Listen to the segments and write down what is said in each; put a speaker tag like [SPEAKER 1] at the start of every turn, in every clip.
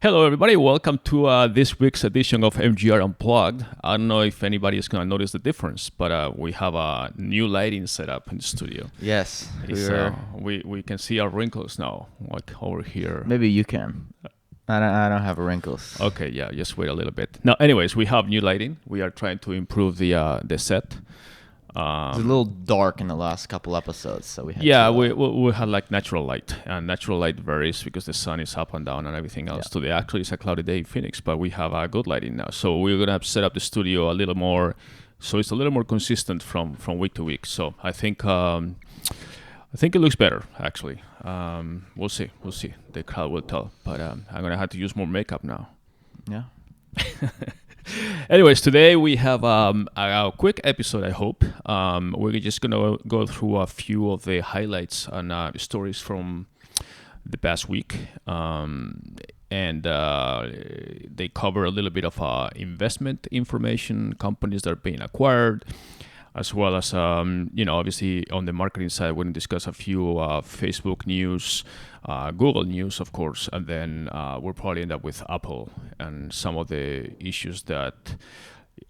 [SPEAKER 1] Hello, everybody. Welcome to this week's edition of MGR Unplugged. I don't know if anybody is going to notice the difference, but we have a new lighting setup in the studio.
[SPEAKER 2] Yes,
[SPEAKER 1] we can see our wrinkles now, like over here.
[SPEAKER 2] Maybe you can. I don't have wrinkles.
[SPEAKER 1] Okay, yeah, just wait a little bit. Now, anyways, we have new lighting. We are trying to improve the set.
[SPEAKER 2] It's a little dark in the last couple episodes, so we had
[SPEAKER 1] we had like natural light, and natural light varies because the sun is up and down and everything else.
[SPEAKER 2] Yeah.
[SPEAKER 1] Today actually it's a cloudy day in Phoenix, but we have good lighting now, so we're gonna have to set up the studio a little more, so it's a little more consistent from week to week. So I think it looks better actually. We'll see. The crowd will tell, but I'm gonna have to use more makeup now.
[SPEAKER 2] Yeah.
[SPEAKER 1] Anyways, today we have a quick episode, I hope. We're just going to go through a few of the highlights and stories from the past week. And they cover a little bit of investment information, companies that are being acquired, as well as, obviously on the marketing side, we're going to discuss a few Facebook news, Google news, of course, and then we'll probably end up with Apple and some of the issues that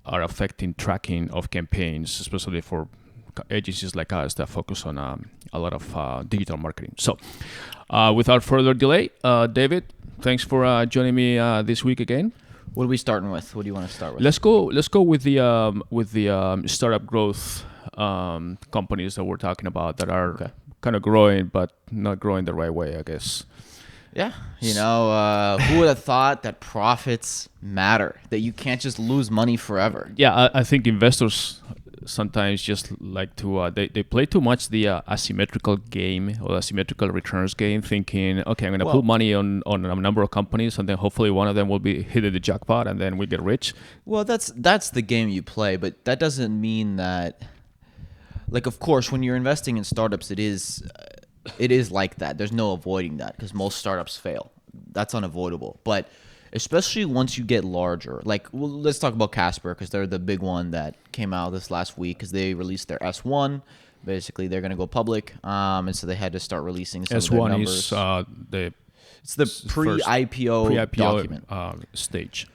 [SPEAKER 1] are affecting tracking of campaigns, especially for agencies like us that focus on a lot of digital marketing. So without further delay, David, thanks for joining me this week again.
[SPEAKER 2] What are we starting with? What do you want to start with?
[SPEAKER 1] Let's go with the startup growth companies that we're talking about that are kind of growing, but not growing the right way, I guess.
[SPEAKER 2] Yeah, who would have thought that profits matter? That you can't just lose money forever?
[SPEAKER 1] Yeah, I think investors sometimes just like to they play too much the asymmetrical game or asymmetrical returns game, thinking, okay, I'm going to put money on a number of companies, and then hopefully one of them will be hitting the jackpot, and then we get rich.
[SPEAKER 2] Well, that's the game you play, but that doesn't mean that. Like, of course, when you're investing in startups, it is like that. There's no avoiding that because most startups fail. That's unavoidable. But especially once you get larger, let's talk about Casper because they're the big one that came out this last week because they released their S1. Basically, they're going to go public, and so they had to start releasing some of their numbers.
[SPEAKER 1] S1 is
[SPEAKER 2] it's the pre-IPO document
[SPEAKER 1] stage.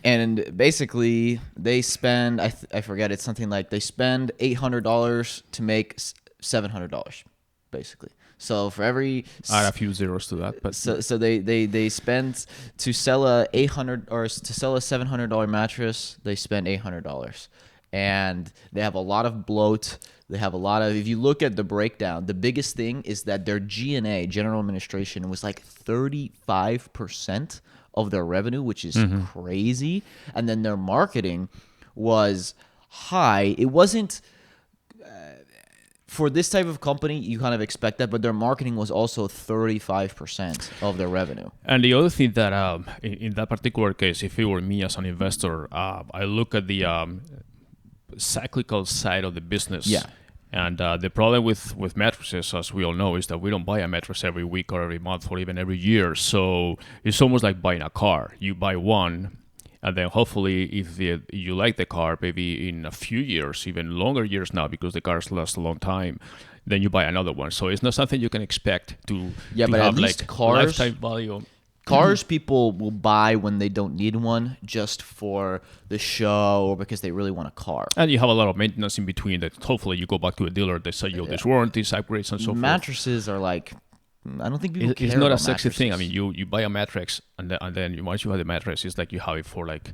[SPEAKER 2] And basically, they spend, I forget, it's something like they spend $800 to make $700, basically. So for every...
[SPEAKER 1] Add a few zeros to that. But
[SPEAKER 2] So they spend, to sell a $700 mattress, they spend $800. And they have a lot of bloat. They have a lot of, if you look at the breakdown, the biggest thing is that their G&A, general administration, was like 35% of their revenue, which is crazy. And then their marketing was high. It wasn't, for this type of company, you kind of expect that, but their marketing was also 35% of their revenue.
[SPEAKER 1] And the other thing that, in that particular case, if it were me as an investor, I look at the cyclical side of the business.
[SPEAKER 2] Yeah.
[SPEAKER 1] And the problem with mattresses, as we all know, is that we don't buy a mattress every week or every month or even every year. So it's almost like buying a car. You buy one, and then hopefully if you like the car, maybe in a few years, even longer years now, because the cars last a long time, then you buy another one. So it's not something you can expect to
[SPEAKER 2] but
[SPEAKER 1] have
[SPEAKER 2] at least
[SPEAKER 1] like
[SPEAKER 2] cars,
[SPEAKER 1] lifetime value.
[SPEAKER 2] Cars people will buy when they don't need one just for the show or because they really want a car.
[SPEAKER 1] And you have a lot of maintenance in between that hopefully you go back to a dealer, they sell you these warranties, upgrades, and so forth.
[SPEAKER 2] Mattresses are like, I don't think people care
[SPEAKER 1] It's not
[SPEAKER 2] about
[SPEAKER 1] a sexy
[SPEAKER 2] mattresses.
[SPEAKER 1] thing. I mean, you buy a mattress, and then once you have the mattress, it's like you have it for like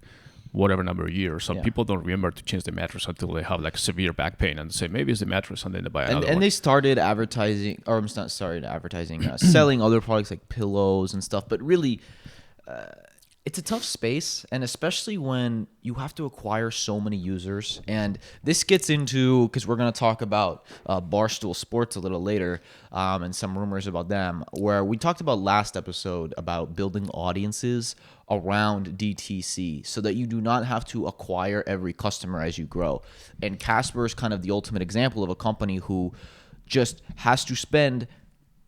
[SPEAKER 1] whatever number of years. Some people don't remember to change the mattress until they have like severe back pain and say maybe it's the mattress, and then they buy another one.
[SPEAKER 2] And they started advertising, or I'm not sorry, advertising, selling other products like pillows and stuff. But really, it's a tough space, and especially when you have to acquire so many users. And this gets into, because we're going to talk about Barstool Sports a little later, and some rumors about them, where we talked about last episode about building audiences around DTC so that you do not have to acquire every customer as you grow. And Casper is kind of the ultimate example of a company who just has to spend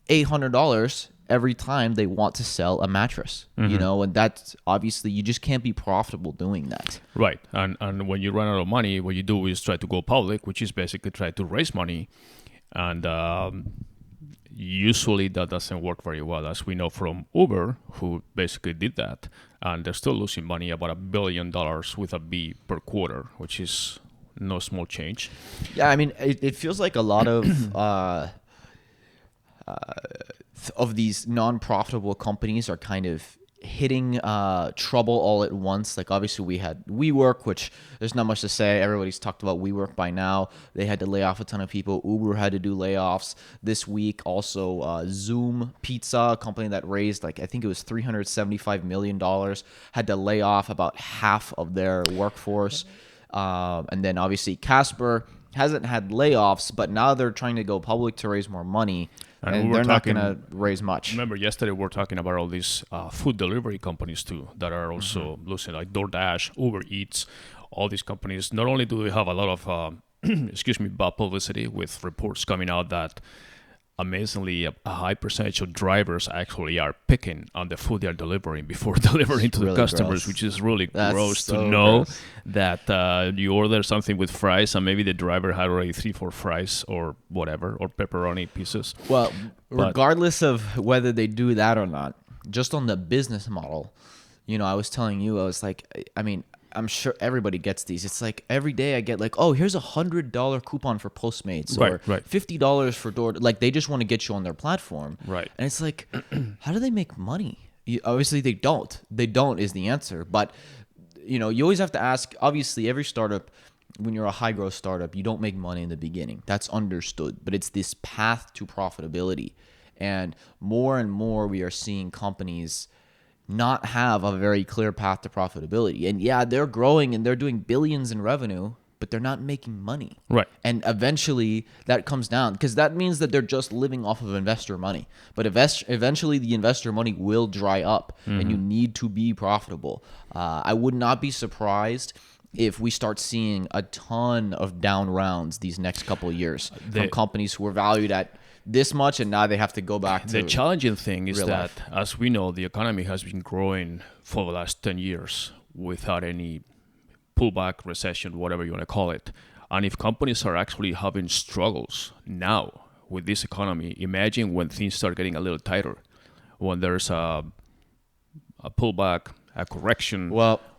[SPEAKER 2] $800 every time they want to sell a mattress, and that's obviously, you just can't be profitable doing that.
[SPEAKER 1] Right. And when you run out of money, what you do is try to go public, which is basically try to raise money. And usually that doesn't work very well, as we know from Uber, who basically did that, and they're still losing money, about $1 billion with a B per quarter, which is no small change.
[SPEAKER 2] Yeah, I mean, it feels like a lot of these non-profitable companies are kind of hitting trouble all at once. Like, obviously we had WeWork, which there's not much to say. Everybody's talked about WeWork by now. They had to lay off a ton of people. Uber had to do layoffs this week. Also, Zume Pizza, a company that raised, like, I think it was $375 million, had to lay off about half of their workforce. And then obviously Casper hasn't had layoffs, but now they're trying to go public to raise more money. And they're not going to raise much.
[SPEAKER 1] Remember, yesterday we were talking about all these food delivery companies too that are also losing, like DoorDash, Uber Eats, all these companies. Not only do they have a lot of, bad publicity with reports coming out that amazingly a high percentage of drivers actually are picking on the food they're delivering before delivering to the customers, which is really gross to know that you order something with fries and maybe the driver had already 3-4 fries or whatever, or pepperoni pieces.
[SPEAKER 2] Well, regardless of whether they do that or not, just on the business model, I was telling you, I was like, I mean, I'm sure everybody gets these. It's like every day I get like, oh, here's $100 coupon for Postmates or $50 for Door. Like, they just want to get you on their platform.
[SPEAKER 1] Right.
[SPEAKER 2] And it's like, how do they make money? Obviously, they don't. They don't is the answer. But, you always have to ask. Obviously, every startup, when you're a high growth startup, you don't make money in the beginning. That's understood. But it's this path to profitability. And more we are seeing companies not have a very clear path to profitability. And yeah, they're growing and they're doing billions in revenue, but they're not making money.
[SPEAKER 1] Right.
[SPEAKER 2] And eventually that comes down, because that means that they're just living off of investor money. But eventually the investor money will dry up and you need to be profitable. I would not be surprised if we start seeing a ton of down rounds these next couple of years from companies who are valued at this much, and now they have to go back to
[SPEAKER 1] the challenging thing is that
[SPEAKER 2] life.
[SPEAKER 1] As we know, the economy has been growing for the last 10 years without any pullback, recession, whatever you want to call it. And if companies are actually having struggles now with this economy, imagine when things start getting a little tighter, when there's a pullback, a correction,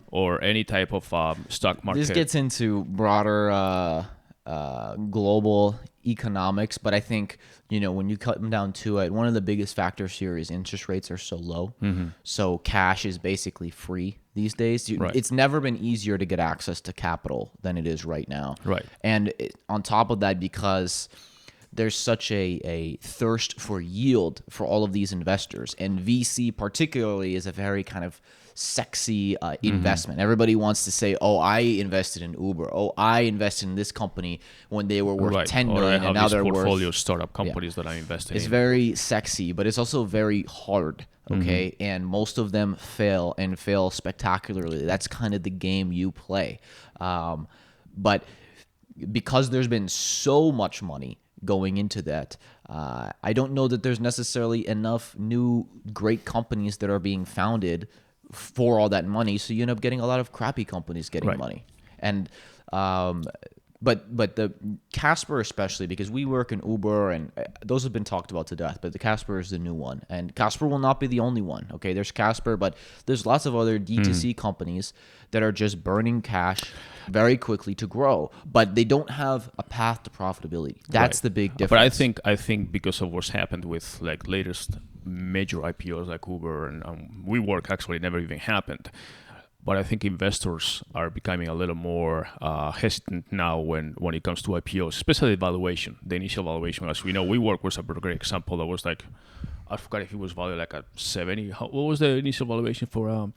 [SPEAKER 1] or any type of stock market.
[SPEAKER 2] This gets into broader global economics, but I think when you cut them down to it, one of the biggest factors here is interest rates are so low. So cash is basically free these days. It's never been easier to get access to capital than it is right now.
[SPEAKER 1] Right.
[SPEAKER 2] And on top of that, because there's such a thirst for yield for all of these investors, and VC particularly is a very kind of sexy investment. Everybody wants to say, oh, I invested in Uber. Oh, I invested in this company when they were worth 10 million and now they're worth...
[SPEAKER 1] portfolio startup companies that I invested in.
[SPEAKER 2] It's very sexy, but it's also very hard, okay? And most of them fail and fail spectacularly. That's kind of the game you play. But because there's been so much money going into that, I don't know that there's necessarily enough new great companies that are being founded for all that money, so you end up getting a lot of crappy companies getting money. And but the Casper especially, because WeWork and Uber and those have been talked about to death, but the Casper is the new one, and Casper will not be the only one. Okay, there's Casper, but there's lots of other DTC companies that are just burning cash very quickly to grow, but they don't have a path to profitability. That's the big difference.
[SPEAKER 1] But I think because of what's happened with like latest major IPOs like Uber and WeWork actually never even happened. But I think investors are becoming a little more hesitant now when it comes to IPOs, especially valuation, the initial valuation. As we know, WeWork was a great example. That was like, I forgot if it was valued like at 70. What was the initial valuation for?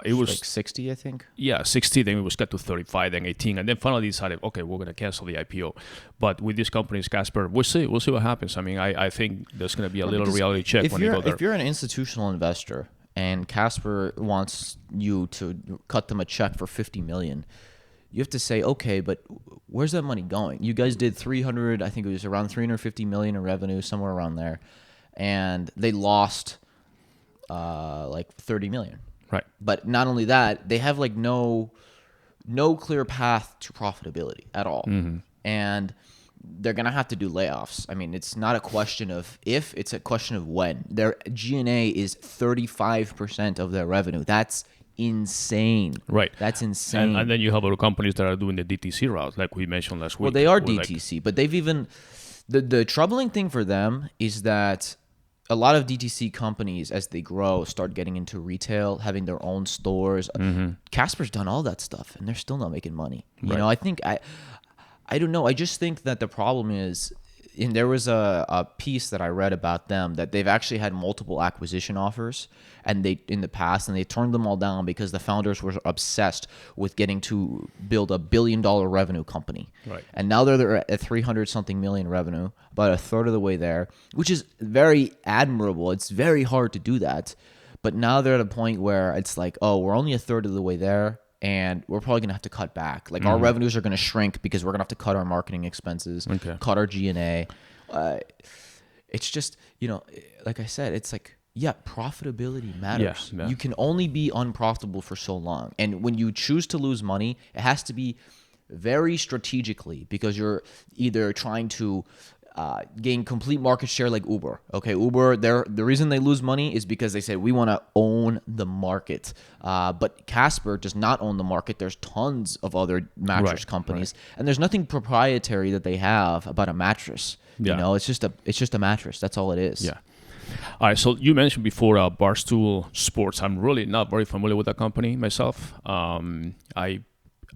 [SPEAKER 1] It was
[SPEAKER 2] like 60, I think.
[SPEAKER 1] Yeah, 60. Then it was cut to 35, then 18, and then finally decided, okay, we're gonna cancel the IPO. But with these companies, Casper, we'll see what happens. I mean, I think there's gonna be a little reality check when you go there.
[SPEAKER 2] If you're an institutional investor and Casper wants you to cut them a check for $50 million, you have to say, okay, but where's that money going? You guys did 300, I think it was around 350 million in revenue, somewhere around there, and they lost like 30 million.
[SPEAKER 1] Right.
[SPEAKER 2] But not only that, they have like no clear path to profitability at all. And they're gonna have to do layoffs. I mean, it's not a question of if, it's a question of when. Their G&A is 35% of their revenue. That's insane.
[SPEAKER 1] Right.
[SPEAKER 2] That's insane.
[SPEAKER 1] And then you have other companies that are doing the DTC route, like we mentioned last week.
[SPEAKER 2] Well, they are DTC, but they've even the troubling thing for them is that a lot of DTC companies, as they grow, start getting into retail, having their own stores. Casper's done all that stuff, and they're still not making money. You know, I think I don't know. I just think that the problem is, and there was a piece that I read about them that they've actually had multiple acquisition offers, and they in the past, and they turned them all down because the founders were obsessed with getting to build $1 billion revenue company.
[SPEAKER 1] Right.
[SPEAKER 2] And now they're at 300 something million revenue, about a third of the way there, which is very admirable. It's very hard to do that, but now they're at a point where it's like, oh, we're only a third of the way there, and we're probably gonna have to cut back. Like our revenues are gonna shrink because we're gonna have to cut our marketing expenses, cut our G&A. It's just, you know, like I said, it's like, yeah, profitability matters.
[SPEAKER 1] Yeah.
[SPEAKER 2] You can only be unprofitable for so long, and when you choose to lose money, it has to be very strategically, because you're either trying to gain complete market share like Uber. Okay, Uber, the reason they lose money is because they say we want to own the market. But Casper does not own the market. There's tons of other mattress companies, and there's nothing proprietary that they have about a mattress. You know, it's just a mattress. That's all it is.
[SPEAKER 1] Yeah. All right. So you mentioned before Barstool Sports. I'm really not very familiar with that company myself.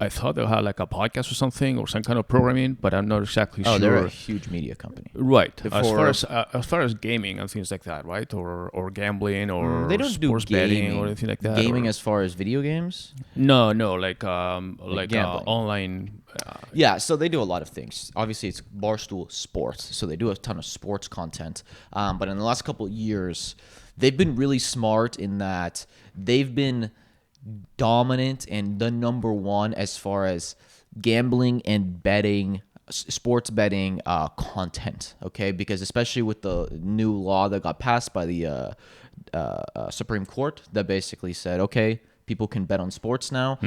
[SPEAKER 1] I thought they had like a podcast or something, or some kind of programming, but I'm not exactly sure.
[SPEAKER 2] Oh, they're a huge media company.
[SPEAKER 1] Right. As far as gaming and things like that, right? Or gambling, or
[SPEAKER 2] they don't
[SPEAKER 1] sports
[SPEAKER 2] do
[SPEAKER 1] betting or anything like that.
[SPEAKER 2] Gaming as far as video games?
[SPEAKER 1] No, like online.
[SPEAKER 2] Yeah, so they do a lot of things. Obviously, it's Barstool Sports, so they do a ton of sports content. But in the last couple of years, they've been really smart in that they've been dominant and the number one as far as gambling and betting, sports betting content. Okay, because especially with the new law that got passed by the Supreme Court that basically said, okay, people can bet on sports now.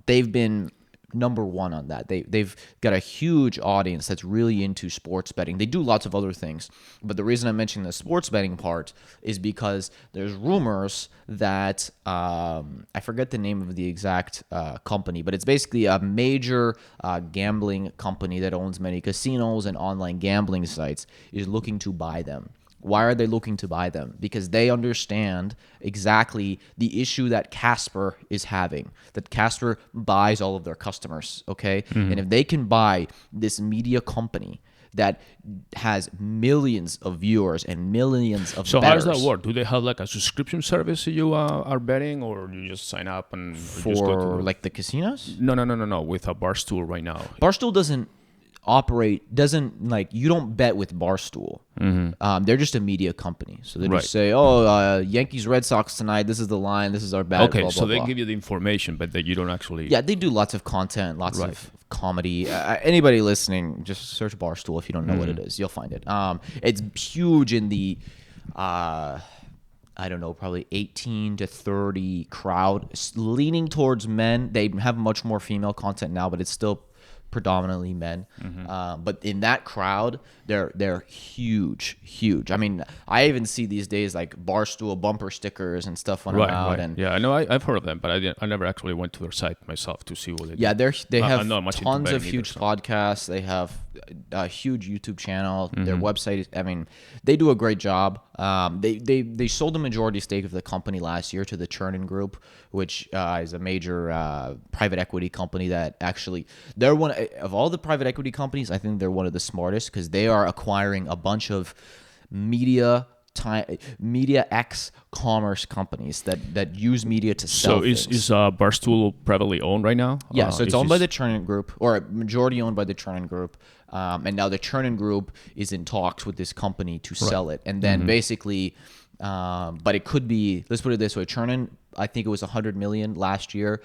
[SPEAKER 2] They've been number one on that. They've got a huge audience that's really into sports betting. They do lots of other things, but the reason I'm mentioning the sports betting part is because there's rumors that I forget the name of the exact company, but it's basically a major gambling company that owns many casinos and online gambling sites is looking to buy them. Why are they looking to buy them? Because they understand exactly the issue that Casper is having, that Casper buys all of their customers, okay? And if they can buy this media company that has millions of viewers and millions of
[SPEAKER 1] So
[SPEAKER 2] bettors.
[SPEAKER 1] how does that work? Do they have like a subscription service that you are betting, or you just sign up and just go
[SPEAKER 2] For
[SPEAKER 1] to
[SPEAKER 2] like the casinos?
[SPEAKER 1] No. With a Barstool right now.
[SPEAKER 2] Barstool doesn't you don't bet with Barstool. They're just a media company, so they just say, Yankees Red Sox tonight, this is the line, this is our bet.
[SPEAKER 1] Okay,
[SPEAKER 2] blah,
[SPEAKER 1] so
[SPEAKER 2] blah,
[SPEAKER 1] they
[SPEAKER 2] blah.
[SPEAKER 1] give you the information, but that you don't actually.
[SPEAKER 2] Yeah, they do lots of content, lots of comedy. Anybody listening, just search Barstool if you don't know what it is, you'll find it. It's huge in the I don't know, probably 18 to 30 crowd, leaning towards men. They have much more female content now, but it's still predominantly men. But in that crowd, they're huge. I mean, I even see these days like Barstool bumper stickers and stuff when I'm out. And
[SPEAKER 1] yeah, I know I've heard of them, but I never actually went to their site myself to see what they do.
[SPEAKER 2] yeah, they have
[SPEAKER 1] I'm not much into
[SPEAKER 2] tons of
[SPEAKER 1] betting
[SPEAKER 2] huge
[SPEAKER 1] either, so.
[SPEAKER 2] podcasts. They have a huge YouTube channel. Their website, I mean, they do a great job. They sold the majority stake of the company last year to the Chernin Group, which is a major private equity company that actually, they're one of all the private equity companies. I think they're one of the smartest because they are acquiring a bunch of media X commerce companies that use media to sell.
[SPEAKER 1] So is Barstool privately owned right now?
[SPEAKER 2] Yeah, so it's owned by the Chernin Group, or a majority owned by the Chernin Group. And now the Chernin Group is in talks with this company to sell it. And then basically, but it could be, let's put it this way, Chernin, I think it was $100 million last year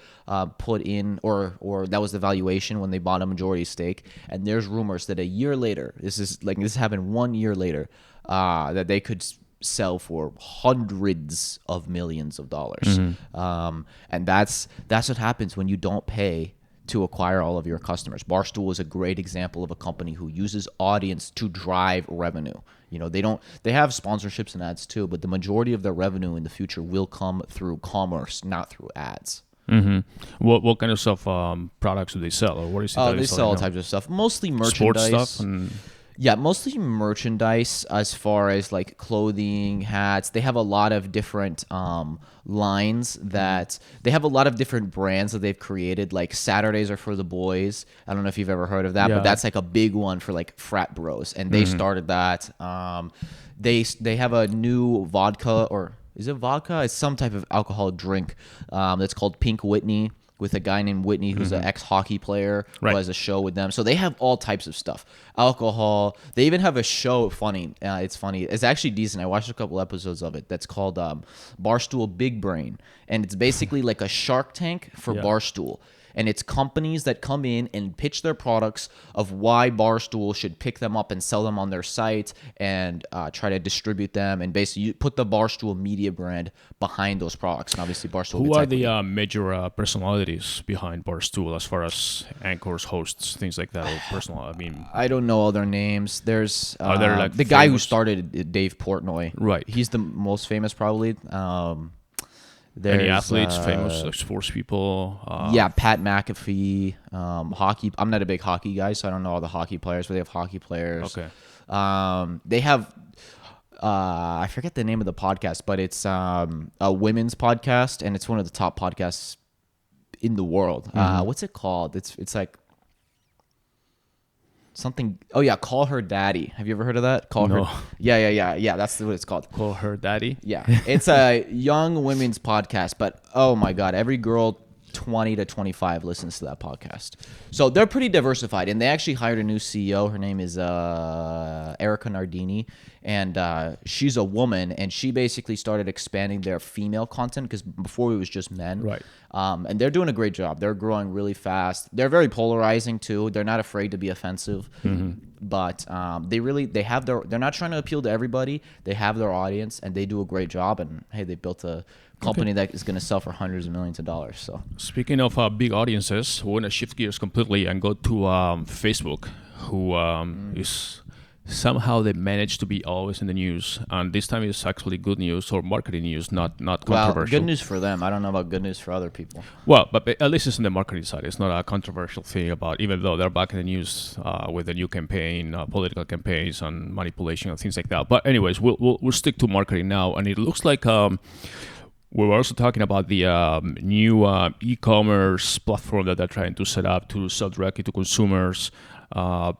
[SPEAKER 2] put in, or that was the valuation when they bought a majority stake. And there's rumors that a year later, this happened 1 year later, that they could sell for hundreds of millions of dollars. And that's what happens when you don't pay to acquire all of your customers. Barstool is a great example of a company who uses audience to drive revenue. You know, they have sponsorships and ads too, but the majority of their revenue in the future will come through commerce, not through ads.
[SPEAKER 1] Mm-hmm. What kind of stuff, products do they sell, or what is it?
[SPEAKER 2] Oh, they sell all types of stuff, mostly merchandise.
[SPEAKER 1] Sports stuff and.
[SPEAKER 2] Yeah, mostly merchandise as far as like clothing, hats. They have a lot of different lines that they have a lot of different brands that they've created. Like Saturdays are for the boys. I don't know if you've ever heard of that, but that's like a big one for like frat bros. And they started that. They have a new vodka, or is it vodka? It's some type of alcoholic drink that's called Pink Whitney, with a guy named Whitney who's an ex-hockey player who has a show with them. So they have all types of stuff. Alcohol. They even have a show, it's funny. It's actually decent. I watched a couple episodes of it. That's called Barstool Big Brain. And it's basically like a Shark Tank for Barstool. And it's companies that come in and pitch their products of why Barstool should pick them up and sell them on their site and try to distribute them. And basically, you put the Barstool media brand behind those products. And obviously, Barstool.
[SPEAKER 1] Who are the major personalities behind Barstool as far as anchors, hosts, things like that, or personal? I mean,
[SPEAKER 2] I don't know all their names. There's
[SPEAKER 1] are there like
[SPEAKER 2] the guy who started it, Dave Portnoy.
[SPEAKER 1] Right.
[SPEAKER 2] He's the most famous, probably.
[SPEAKER 1] Any athletes, famous like sports people?
[SPEAKER 2] Yeah, Pat McAfee, hockey. I'm not a big hockey guy, so I don't know all the hockey players, but they have hockey players.
[SPEAKER 1] Okay.
[SPEAKER 2] They have, I forget the name of the podcast, but it's a women's podcast, and it's one of the top podcasts in the world. What's it called? It's like something. Oh yeah, Call Her Daddy. Have you ever heard of that? Her. Yeah. That's what it's called.
[SPEAKER 1] Call Her Daddy.
[SPEAKER 2] Yeah, it's a young women's podcast, but oh my god, every girl 20 to 25 listens to that podcast. So they're pretty diversified, and they actually hired a new CEO. Her name is Erica Nardini, and she's a woman, and she basically started expanding their female content because before it was just men.
[SPEAKER 1] Right.
[SPEAKER 2] And they're doing a great job. They're growing really fast. They're very polarizing too. They're not afraid to be offensive, but they're not trying to appeal to everybody. They have their audience, and they do a great job. And hey, they built a company that is going to sell for hundreds of millions of dollars. So
[SPEAKER 1] speaking of big audiences, we want to shift gears completely and go to Facebook, who is somehow they managed to be always in the news, and this time it's actually good news or marketing news, not controversial.
[SPEAKER 2] Well, good news for them. I don't know about good news for other people.
[SPEAKER 1] Well, but at least it's in the marketing side. It's not a controversial thing about, even though they're back in the news with a new campaign, political campaigns and manipulation and things like that. But anyways, we'll stick to marketing now, and it looks like we were also talking about the new e-commerce platform that they're trying to set up to sell directly to consumers.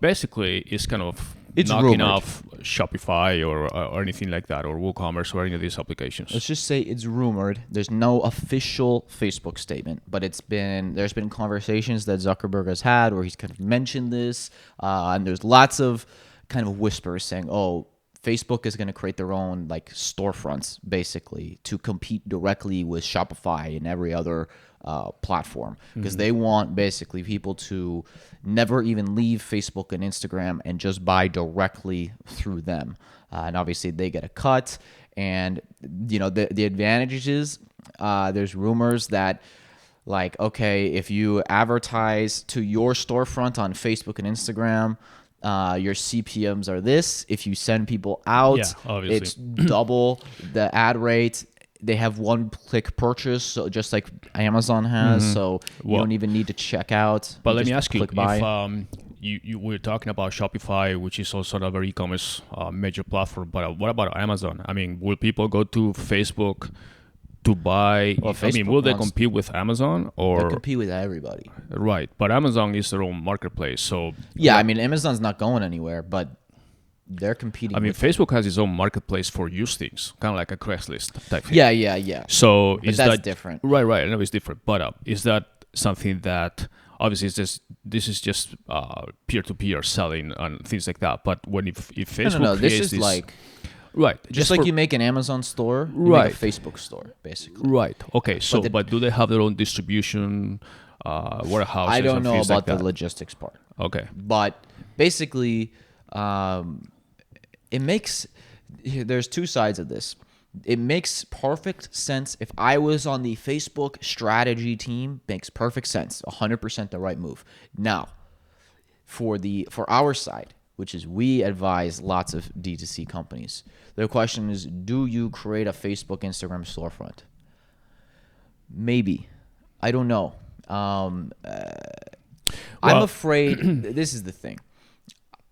[SPEAKER 1] Basically, it's kind of knocking off Shopify or anything like that, or WooCommerce or any of these applications.
[SPEAKER 2] Let's just say it's rumored. There's no official Facebook statement, but there's been conversations that Zuckerberg has had where he's kind of mentioned this, and there's lots of kind of whispers saying, oh, Facebook is going to create their own like storefronts basically to compete directly with Shopify and every other platform, because they want basically people to never even leave Facebook and Instagram and just buy directly through them. And obviously they get a cut. And, you know, the advantages, there's rumors that, like, okay, if you advertise to your storefront on Facebook and Instagram, your CPMs are this. If you send people out, it's double the ad rate. They have one-click purchase, so just like Amazon has, so you don't even need to check out.
[SPEAKER 1] But let me ask you, if you were talking about Shopify, which is also another e-commerce major platform, but what about Amazon? I mean, will people go to Facebook to buy? Well, I mean, will they compete with Amazon or
[SPEAKER 2] they compete with everybody?
[SPEAKER 1] Right, but Amazon is their own marketplace, so
[SPEAKER 2] yeah. I mean, Amazon's not going anywhere, but they're competing.
[SPEAKER 1] I mean, Facebook has its own marketplace for used things, kind of like a Craigslist type thing.
[SPEAKER 2] Yeah.
[SPEAKER 1] So
[SPEAKER 2] but that's different,
[SPEAKER 1] right? I know it's different, but is that something that obviously this is just peer-to-peer selling and things like that? But when if Facebook
[SPEAKER 2] no, this is like.
[SPEAKER 1] Right.
[SPEAKER 2] Just like you make an Amazon store, you make a Facebook store, basically.
[SPEAKER 1] Right. Okay. So, but do they have their own distribution warehouses?
[SPEAKER 2] I don't know about
[SPEAKER 1] like
[SPEAKER 2] the logistics part.
[SPEAKER 1] Okay.
[SPEAKER 2] But basically, it makes... There's two sides of this. It makes perfect sense. If I was on the Facebook strategy team, makes perfect sense. 100% the right move. Now, for our side, which is we advise lots of D2C companies, the question is, do you create a Facebook, Instagram storefront? Maybe. I don't know. I'm afraid. This is the thing.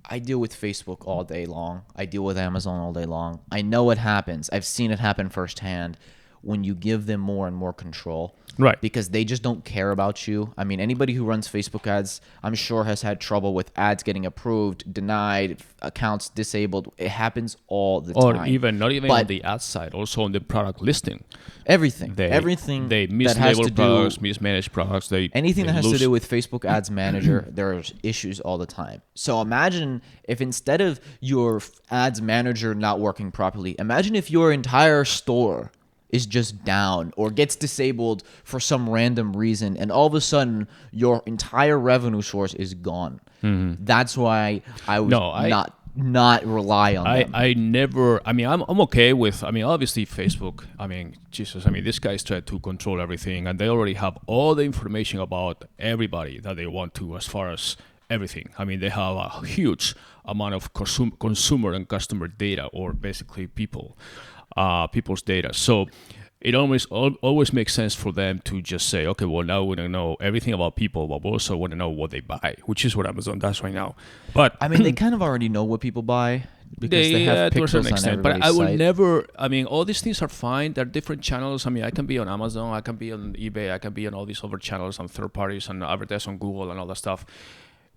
[SPEAKER 2] I deal with Facebook all day long. I deal with Amazon all day long. I know it happens. I've seen it happen firsthand when you give them more and more control.
[SPEAKER 1] Right.
[SPEAKER 2] Because they just don't care about you. I mean, anybody who runs Facebook ads, I'm sure, has had trouble with ads getting approved, denied, accounts disabled. It happens all the time.
[SPEAKER 1] Or not even on the ad side, also on the product listing.
[SPEAKER 2] Everything.
[SPEAKER 1] They
[SPEAKER 2] that has to
[SPEAKER 1] mislabel products, mismanage products.
[SPEAKER 2] Anything that has to do with Facebook Ads Manager, there's issues all the time. So imagine if instead of your Ads Manager not working properly, imagine if your entire store is just down or gets disabled for some random reason, and all of a sudden your entire revenue source is gone. That's why I would not rely on them.
[SPEAKER 1] I'm okay with, obviously Facebook, Jesus, these guys try to control everything, and they already have all the information about everybody that they want to, as far as everything. They have a huge amount of consumer and customer data, or basically people's data. So it always makes sense for them to just say, okay, well, now we want to know everything about people, but we also want to know what they buy, which is what Amazon does right now. But
[SPEAKER 2] they kind of already know what people buy because they have
[SPEAKER 1] to a
[SPEAKER 2] pixels
[SPEAKER 1] certain
[SPEAKER 2] on
[SPEAKER 1] extent.
[SPEAKER 2] everybody's
[SPEAKER 1] But I will
[SPEAKER 2] site.
[SPEAKER 1] never. All these things are fine. They're different channels. I can be on Amazon, I can be on eBay, I can be on all these other channels on third parties and advertise on Google and all that stuff.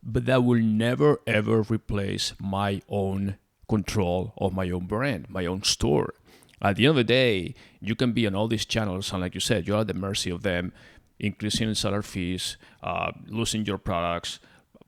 [SPEAKER 1] But that will never ever replace my own control of my own brand, my own store. At the end of the day, you can be on all these channels, and like you said, you're at the mercy of them, increasing seller fees, losing your products,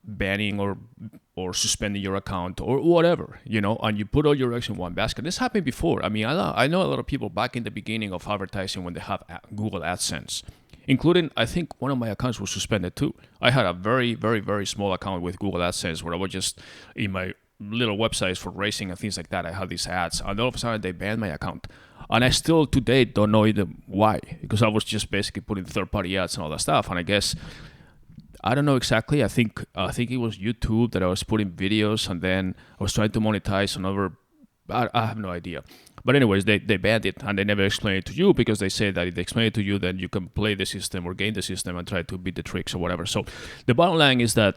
[SPEAKER 1] banning or suspending your account, or whatever, and you put all your eggs in one basket. This happened before. I know a lot of people back in the beginning of advertising when they have Google AdSense, including, I think one of my accounts was suspended too. I had a very, very, very small account with Google AdSense where I was just in my little websites for racing and things like that. I had these ads, and all of a sudden they banned my account, and I still to date don't know even why, because I was just basically putting third-party ads and all that stuff. And I guess I don't know exactly. I think it was YouTube that I was putting videos, and then I was trying to monetize another. I have no idea. But anyways, they banned it, and they never explained it to you, because they say that if they explain it to you, then you can play the system or game the system and try to beat the tricks or whatever. So the bottom line is that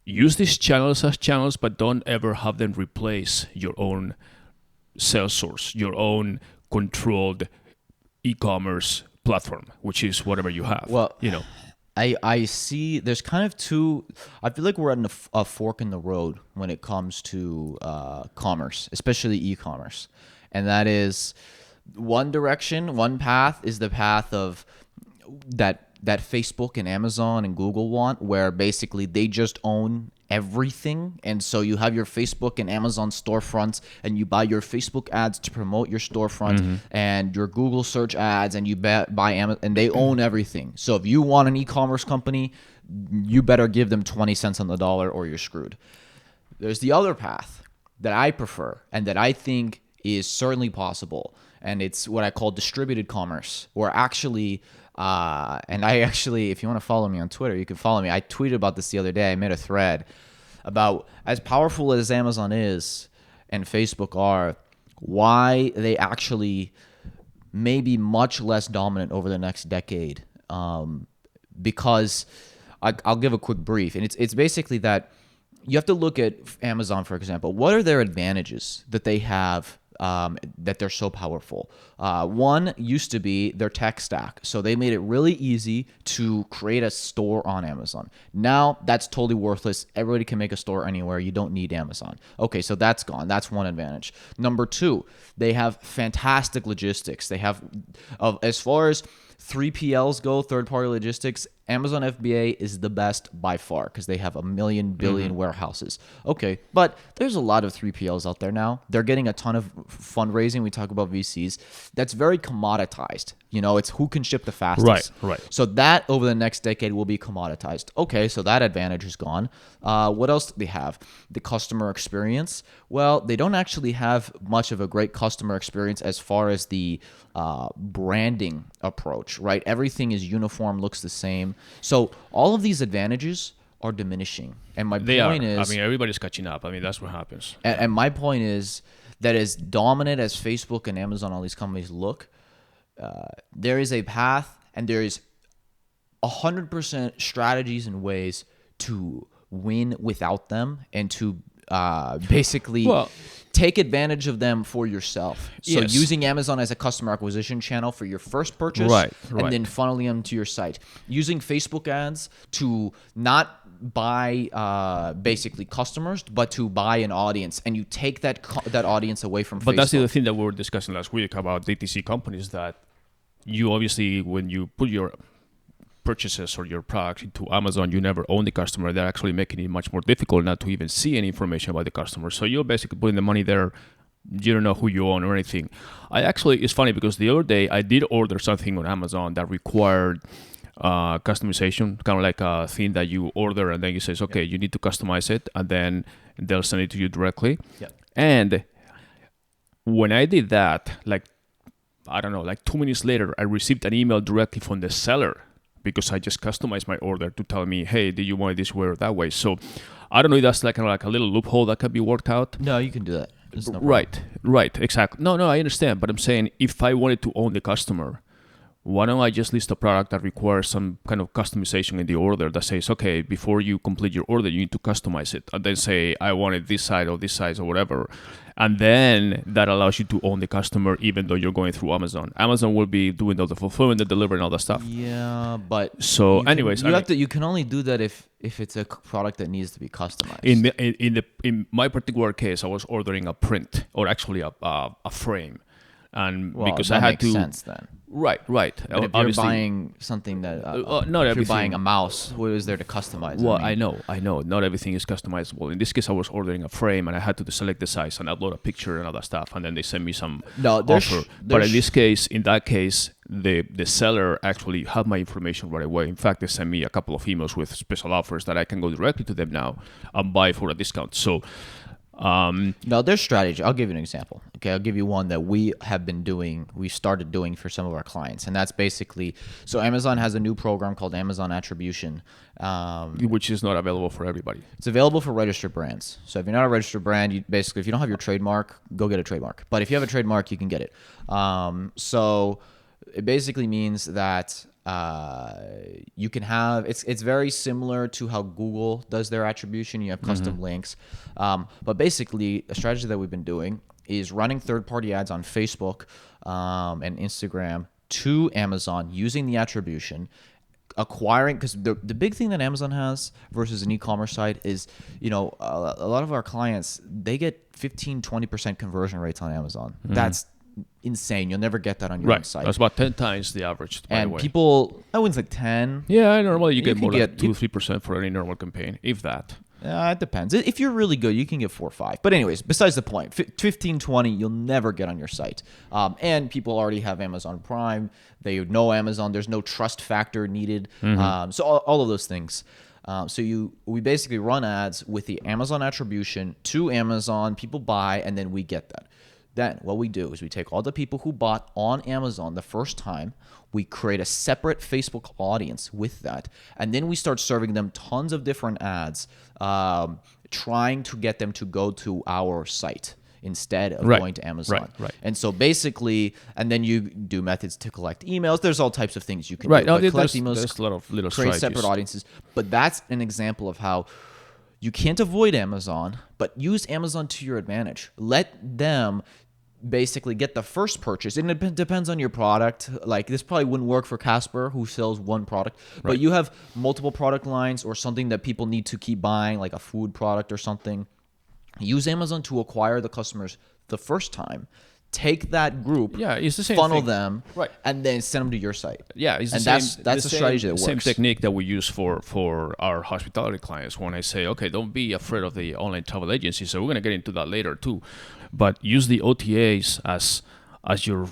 [SPEAKER 1] use these channels as channels, but don't ever have them replace your own sales source, your own controlled e-commerce platform, which is whatever you have.
[SPEAKER 2] Well, I see there's kind of two. I feel like we're at a fork in the road when it comes to commerce, especially e-commerce. And that is one direction, one path is the path of that Facebook and Amazon and Google want, where basically they just own everything. And so you have your Facebook and Amazon storefronts, and you buy your Facebook ads to promote your storefront, and your Google search ads, and you buy Amazon, and they own everything. So if you want an e-commerce company, you better give them 20 cents on the dollar or you're screwed. There's the other path that I prefer and that I think is certainly possible, and it's what I call distributed commerce, where actually and I actually, if you want to follow me on Twitter, you can follow me. I tweeted about this the other day. I made a thread about, as powerful as Amazon is and Facebook are, why they actually may be much less dominant over the next decade. Because I'll give a quick brief, and it's basically that you have to look at Amazon, for example. What are their advantages that they have that they're so powerful? One used to be their tech stack. So they made it really easy to create a store on Amazon. Now that's totally worthless. Everybody can make a store anywhere. You don't need Amazon. Okay, so that's gone. That's one advantage. Number two, they have fantastic logistics. They have, as far as 3PLs go, third-party logistics, Amazon FBA is the best by far because they have a million billion warehouses. Okay, but there's a lot of 3PLs out there now. They're getting a ton of fundraising. We talk about VCs. That's very commoditized. It's who can ship the fastest.
[SPEAKER 1] Right.
[SPEAKER 2] So that over the next decade will be commoditized. Okay, so that advantage is gone. What else do they have? The customer experience. Well, they don't actually have much of a great customer experience as far as the branding approach, right? Everything is uniform, looks the same. So all of these advantages are diminishing. And my point is,
[SPEAKER 1] everybody's catching up. That's what happens.
[SPEAKER 2] And my point is that as dominant as Facebook and Amazon, all these companies look, there is a path and there is 100% strategies and ways to win without them and to basically take advantage of them for yourself. So using Amazon as a customer acquisition channel for your first purchase, and then funneling them to your site. Using Facebook ads to not buy basically customers, but to buy an audience, and you take that audience away from Facebook.
[SPEAKER 1] But that's the other thing that we were discussing last week about DTC companies, that you obviously, when you put your purchases or your product into Amazon, you never own the customer. They're actually making it much more difficult not to even see any information about the customer. So you're basically putting the money there. You don't know who you own or anything. It's funny because the other day I did order something on Amazon that required customization, kind of like a thing that you order and then you say, okay, you need to customize it, and then they'll send it to you directly. And when I did that, 2 minutes later, I received an email directly from the seller, because I just customized my order to tell me, hey, do you want it this way or that way? So I don't know if that's like a little loophole that can be worked out.
[SPEAKER 2] No, you can do that. No
[SPEAKER 1] Right, exactly. No, I understand. But I'm saying, if I wanted to own the customer, why don't I just list a product that requires some kind of customization in the order that says, okay, before you complete your order, you need to customize it. And then say, I want it this size or this size or whatever. And then that allows you to own the customer, even though you're going through Amazon. Amazon will be doing all the fulfillment, the delivery, and all that stuff.
[SPEAKER 2] Yeah, but
[SPEAKER 1] so,
[SPEAKER 2] you can only do that if it's a product that needs to be customized.
[SPEAKER 1] In my particular case, I was ordering a print, or actually a frame, and because
[SPEAKER 2] that
[SPEAKER 1] I had
[SPEAKER 2] makes
[SPEAKER 1] to.
[SPEAKER 2] sense then.
[SPEAKER 1] Right.
[SPEAKER 2] But if you're buying something that, if you're buying a mouse, what is there to customize?
[SPEAKER 1] Well, I know. Not everything is customizable. In this case, I was ordering a frame, and I had to select the size and upload a picture and all that stuff, and then they sent me some offer. But in that case, the seller actually had my information right away. In fact, they sent me a couple of emails with special offers that I can go directly to them now and buy for a discount. So.
[SPEAKER 2] No, there's strategy. I'll give you an example. Okay, I'll give you one that we started doing for some of our clients. And that's basically, so Amazon has a new program called Amazon Attribution.
[SPEAKER 1] Which is not available for everybody.
[SPEAKER 2] It's available for registered brands. So if you're not a registered brand, if you don't have your trademark, go get a trademark. But if you have a trademark, you can get it. So it basically means that you can have, it's very similar to how Google does their attribution. You have custom links. But basically, a strategy that we've been doing is running third-party ads on Facebook and Instagram to Amazon using the attribution, acquiring, because the big thing that Amazon has versus an e-commerce site is, a lot of our clients, they get 15-20% conversion rates on Amazon. That's insane. You'll never get that on your own site.
[SPEAKER 1] That's about 10 times the average, by the way.
[SPEAKER 2] People, I wouldn't say 10.
[SPEAKER 1] Yeah, normally you get more like 2-3% for any normal campaign, if that.
[SPEAKER 2] It depends. If you're really good, you can get 4 or 5. But anyways, besides the point, 15, 20, you'll never get on your site. And people already have Amazon Prime. They know Amazon. There's no trust factor needed. So all of those things. We basically run ads with the Amazon attribution to Amazon. People buy, and then we get that. Then what we do is we take all the people who bought on Amazon the first time, we create a separate Facebook audience with that, and then we start serving them tons of different ads, trying to get them to go to our site instead of going to Amazon.
[SPEAKER 1] Right.
[SPEAKER 2] And so basically, and then you do methods to collect emails. There's all types of things you can do.
[SPEAKER 1] Collect emails, there's a lot of little
[SPEAKER 2] create
[SPEAKER 1] strategies.
[SPEAKER 2] Separate audiences. But that's an example of how you can't avoid Amazon, but use Amazon to your advantage. Let them basically get the first purchase. And it depends on your product. Like, this probably wouldn't work for Casper, who sells one product. But you have multiple product lines or something that people need to keep buying, like a food product or something. Use Amazon to acquire the customers the first time. take that group,
[SPEAKER 1] it's the same
[SPEAKER 2] funnel
[SPEAKER 1] thing.
[SPEAKER 2] them,
[SPEAKER 1] Right.
[SPEAKER 2] and then send them to your site.
[SPEAKER 1] Yeah, it's the
[SPEAKER 2] and
[SPEAKER 1] same.
[SPEAKER 2] that's a strategy that works.
[SPEAKER 1] Same technique that we use for our hospitality clients. When I say, okay, don't be afraid of the online travel agency. So we're gonna get into that later too, but use the OTAs as your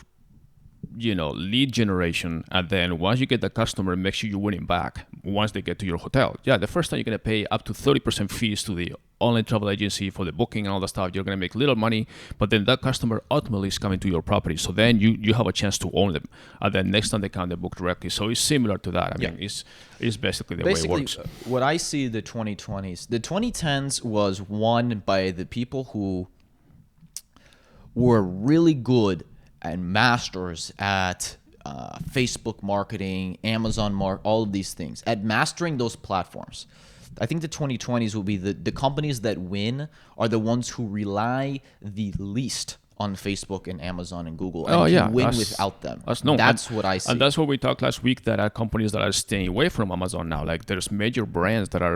[SPEAKER 1] lead generation, and then once you get the customer, make sure you're winning back once they get to your hotel. The first time you're gonna pay up to 30% fees to the online travel agency for the booking and all that stuff. You're gonna make little money, but then that customer ultimately is coming to your property, so then you have a chance to own them, and then next time they come, they book directly. So it's similar to that. I mean, it's basically the way it works.
[SPEAKER 2] What I see the 2020s, the 2010s was won by the people who were really good and masters at Facebook marketing, Amazon all of these things, at mastering those platforms. I think the 2020s will be the companies that win are the ones who rely the least on Facebook and Amazon and Google and can win without them. That's what I see.
[SPEAKER 1] And that's what we talked last week, that are companies that are staying away from Amazon now. Like there's major brands that are,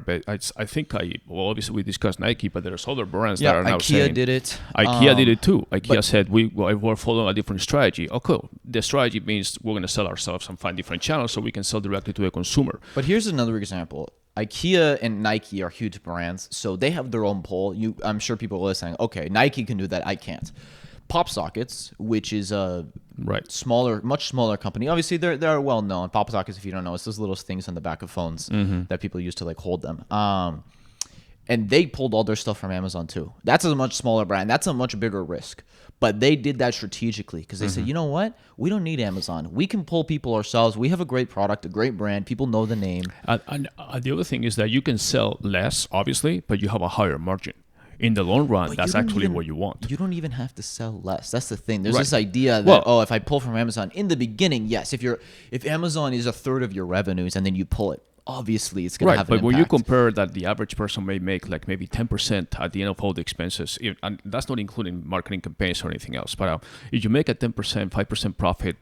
[SPEAKER 1] obviously we discussed Nike, but there's other brands that are now saying.
[SPEAKER 2] IKEA did it.
[SPEAKER 1] IKEA did it too. IKEA said we're following a different strategy. Oh, cool. The strategy means we're going to sell ourselves and find different channels so we can sell directly to the consumer.
[SPEAKER 2] But here's another example. IKEA and Nike are huge brands, so they have their own poll. I'm sure people are listening, okay, Nike can do that, I can't. Pop Sockets, which is a much smaller company. Obviously, they're well known. Pop Sockets, if you don't know, it's those little things on the back of phones that people use to like hold them. And they pulled all their stuff from Amazon too. That's a much smaller brand. That's a much bigger risk. But they did that strategically because they said, you know what? We don't need Amazon. We can pull people ourselves. We have a great product, a great brand. People know the name.
[SPEAKER 1] And the other thing is that you can sell less, obviously, but you have a higher margin. In the long run, that's actually what you want.
[SPEAKER 2] You don't even have to sell less. That's the thing. There's this idea that, if I pull from Amazon, in the beginning, yes, if Amazon is a third of your revenues and then you pull it, obviously it's going to have an impact.
[SPEAKER 1] But when you compare that, the average person may make like maybe 10% at the end of all the expenses, and that's not including marketing campaigns or anything else. But if you make a 10%, 5% profit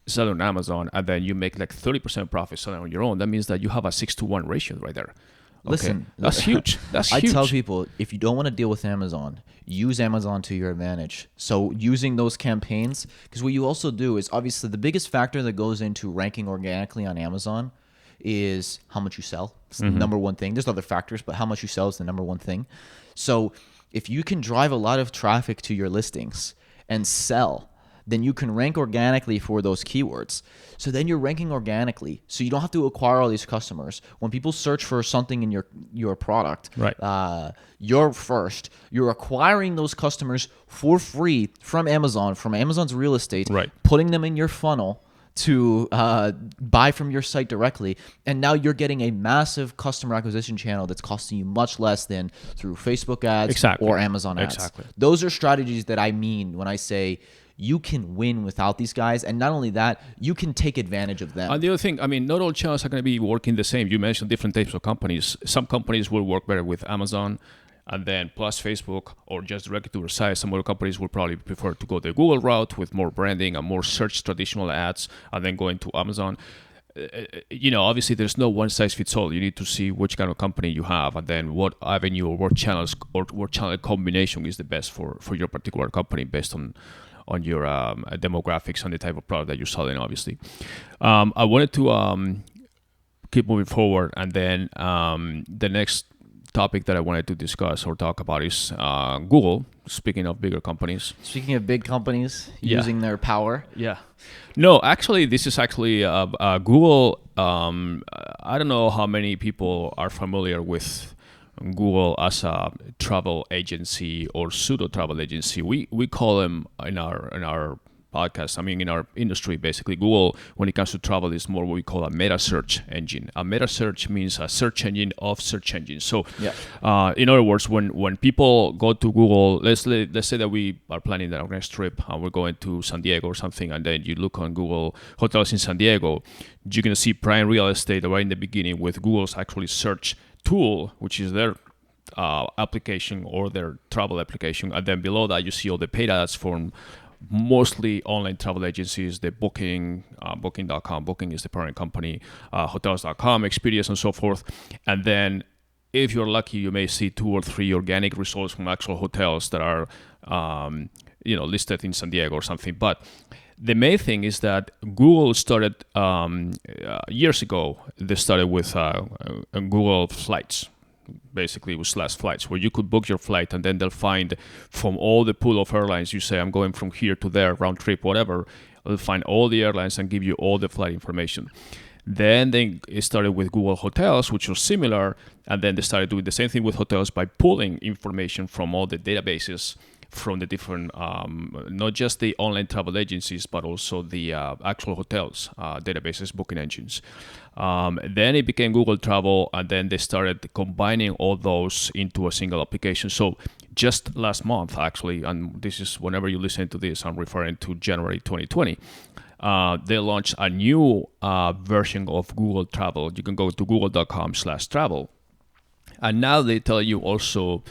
[SPEAKER 1] selling on Amazon, and then you make like 30% profit selling on your own, that means that you have a 6-to-1 ratio right there.
[SPEAKER 2] Listen,
[SPEAKER 1] that's huge. That's huge.
[SPEAKER 2] I tell people, if you don't want to deal with Amazon, use Amazon to your advantage. So using those campaigns, because what you also do is obviously the biggest factor that goes into ranking organically on Amazon is how much you sell. It's the number one thing. There's other factors, but how much you sell is the number one thing. So if you can drive a lot of traffic to your listings and sell, then you can rank organically for those keywords. So then you're ranking organically. So you don't have to acquire all these customers. When people search for something in your product, you're first. You're acquiring those customers for free from Amazon's real estate, putting them in your funnel to buy from your site directly. And now you're getting a massive customer acquisition channel that's costing you much less than through Facebook ads or Amazon ads. Those are strategies that I mean when I say you can win without these guys. And not only that, you can take advantage of them.
[SPEAKER 1] And the other thing, I mean, not all channels are going to be working the same. You mentioned different types of companies. Some companies will work better with Amazon and then plus Facebook or just directly to their site. Some other companies will probably prefer to go the Google route with more branding and more search traditional ads and then going to Amazon. Obviously there's no one size fits all. You need to see which kind of company you have and then what avenue or what channels or what channel combination is the best for your particular company based on your demographics and the type of product that you're selling, obviously. I wanted to keep moving forward, and then the next topic that I wanted to discuss or talk about is Google, speaking of bigger companies.
[SPEAKER 2] Speaking of big companies using their power.
[SPEAKER 1] Yeah. No, actually, this is actually Google. I don't know how many people are familiar with Google as a travel agency or pseudo travel agency. We call them in our podcast, in our industry, basically Google, when it comes to travel, is more what we call a meta search engine. A meta search means a search engine of search engines. So in other words, when people go to Google, let's say that we are planning our next trip and we're going to San Diego or something, and then you look on Google hotels in San Diego, you're going to see prime real estate right in the beginning with Google's actually search tool, which is their application or their travel application, and then below that you see all the paid ads from mostly online travel agencies, the Booking, Booking.com, Booking is the parent company, Hotels.com, Expedia, and so forth. And then if you're lucky, you may see 2 or 3 organic results from actual hotels that are listed in San Diego or something. But the main thing is that Google started years ago. They started with Google Flights. Basically, it was slash flights, where you could book your flight, and then they'll find from all the pool of airlines. You say, I'm going from here to there, round trip, whatever. They'll find all the airlines and give you all the flight information. Then they started with Google Hotels, which was similar, and then they started doing the same thing with hotels by pulling information from all the databases from the different, not just the online travel agencies, but also the actual hotels databases, booking engines. Then it became Google Travel, and then they started combining all those into a single application. So just last month, actually, and this is whenever you listen to this, I'm referring to January 2020, they launched a new version of Google Travel. You can go to google.com/travel. And now they tell you also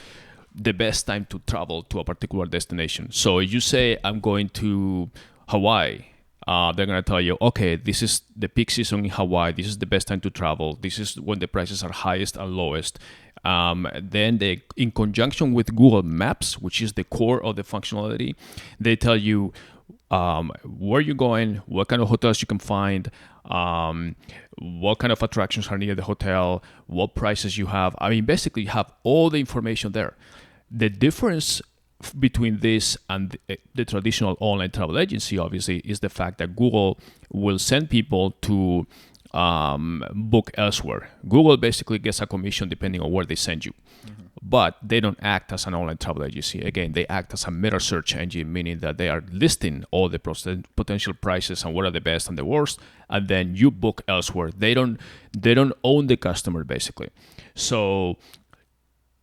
[SPEAKER 1] the best time to travel to a particular destination. So if you say, I'm going to Hawaii, they're going to tell you, okay, this is the peak season in Hawaii. This is the best time to travel. This is when the prices are highest and lowest. Then they, in conjunction with Google Maps, which is the core of the functionality, they tell you where you're going, what kind of hotels you can find, what kind of attractions are near the hotel, what prices you have. I mean, basically, you have all the information there. The difference between this and the traditional online travel agency, obviously, is the fact that Google will send people to book elsewhere. Google basically gets a commission depending on where they send you. Mm-hmm. But they don't act as an online travel agency. Again, they act as a meta search engine, meaning that they are listing all the potential prices and what are the best and the worst, and then you book elsewhere. They don't own the customer, basically. So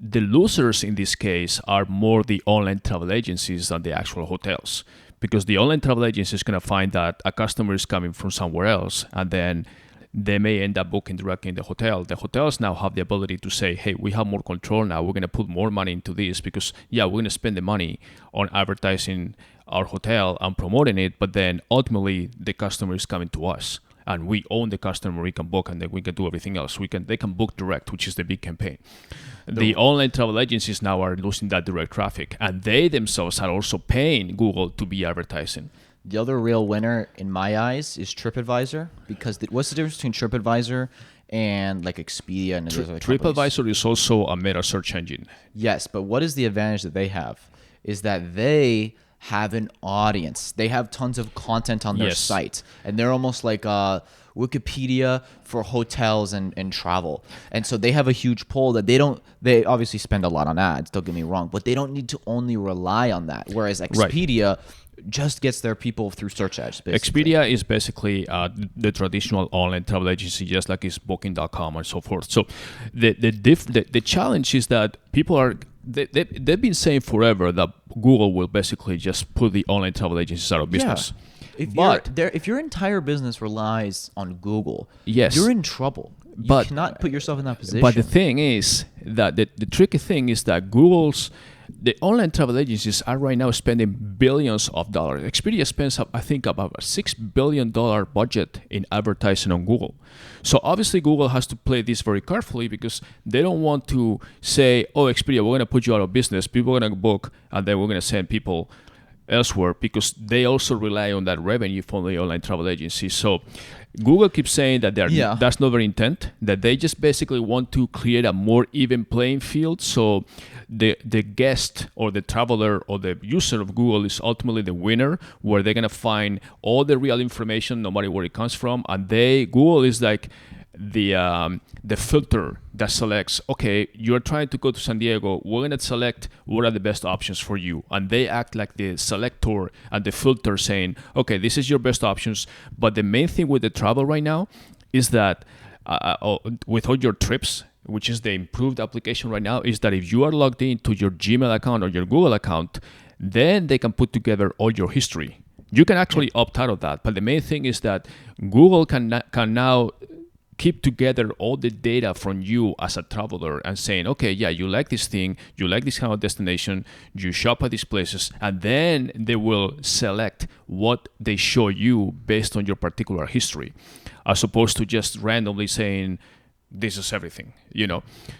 [SPEAKER 1] the losers in this case are more the online travel agencies than the actual hotels, because the online travel agency is going to find that a customer is coming from somewhere else, and then they may end up booking directly in the hotel. The hotels now have the ability to say, hey, we have more control now. We're going to put more money into this because, we're going to spend the money on advertising our hotel and promoting it, but then ultimately the customer is coming to us. And we own the customer, we can book, and then we can do everything else. They can book direct, which is the big campaign. The online travel agencies now are losing that direct traffic, and they themselves are also paying Google to be advertising.
[SPEAKER 2] The other real winner in my eyes is TripAdvisor, because what's the difference between TripAdvisor and like Expedia and those other companies?
[SPEAKER 1] TripAdvisor is also a meta search engine. Yes,
[SPEAKER 2] but what is the advantage that they have? Is that they have an audience. They have tons of content on their site, and they're almost like Wikipedia for hotels and travel. And so they have a huge pull that they obviously spend a lot on ads, don't get me wrong, but they don't need to only rely on that. Whereas Expedia just gets their people through search ads. Basically.
[SPEAKER 1] Expedia is basically the traditional online travel agency, just like it's Booking.com and so forth. So the challenge is that people are they've been saying forever that Google will basically just put the online travel agencies out of business.
[SPEAKER 2] Yeah. If your entire business relies on Google, you're in trouble. You cannot put yourself in that position.
[SPEAKER 1] But the thing is that the tricky thing is that the online travel agencies are right now spending billions of dollars. Expedia spends, I think, about a $6 billion budget in advertising on Google. So obviously Google has to play this very carefully, because they don't want to say, oh, Expedia, we're going to put you out of business. People are going to book, and then we're going to send people elsewhere, because they also rely on that revenue from the online travel agency. So Google keeps saying that that's not their intent, that they just basically want to create a more even playing field. So the guest or the traveler or the user of Google is ultimately the winner, where they're going to find all the real information no matter where it comes from. And Google is like the filter that selects, okay, you're trying to go to San Diego, we're going to select what are the best options for you. And they act like the selector and the filter, saying, okay, this is your best options. But the main thing with the travel right now is that with all your trips, which is the improved application right now, is that if you are logged into your Gmail account or your Google account, then they can put together all your history. You can actually opt out of that. But the main thing is that Google can now keep together all the data from you as a traveler and saying, okay, you like this thing, you like this kind of destination, you shop at these places, and then they will select what they show you based on your particular history, as opposed to just randomly saying, this is everything,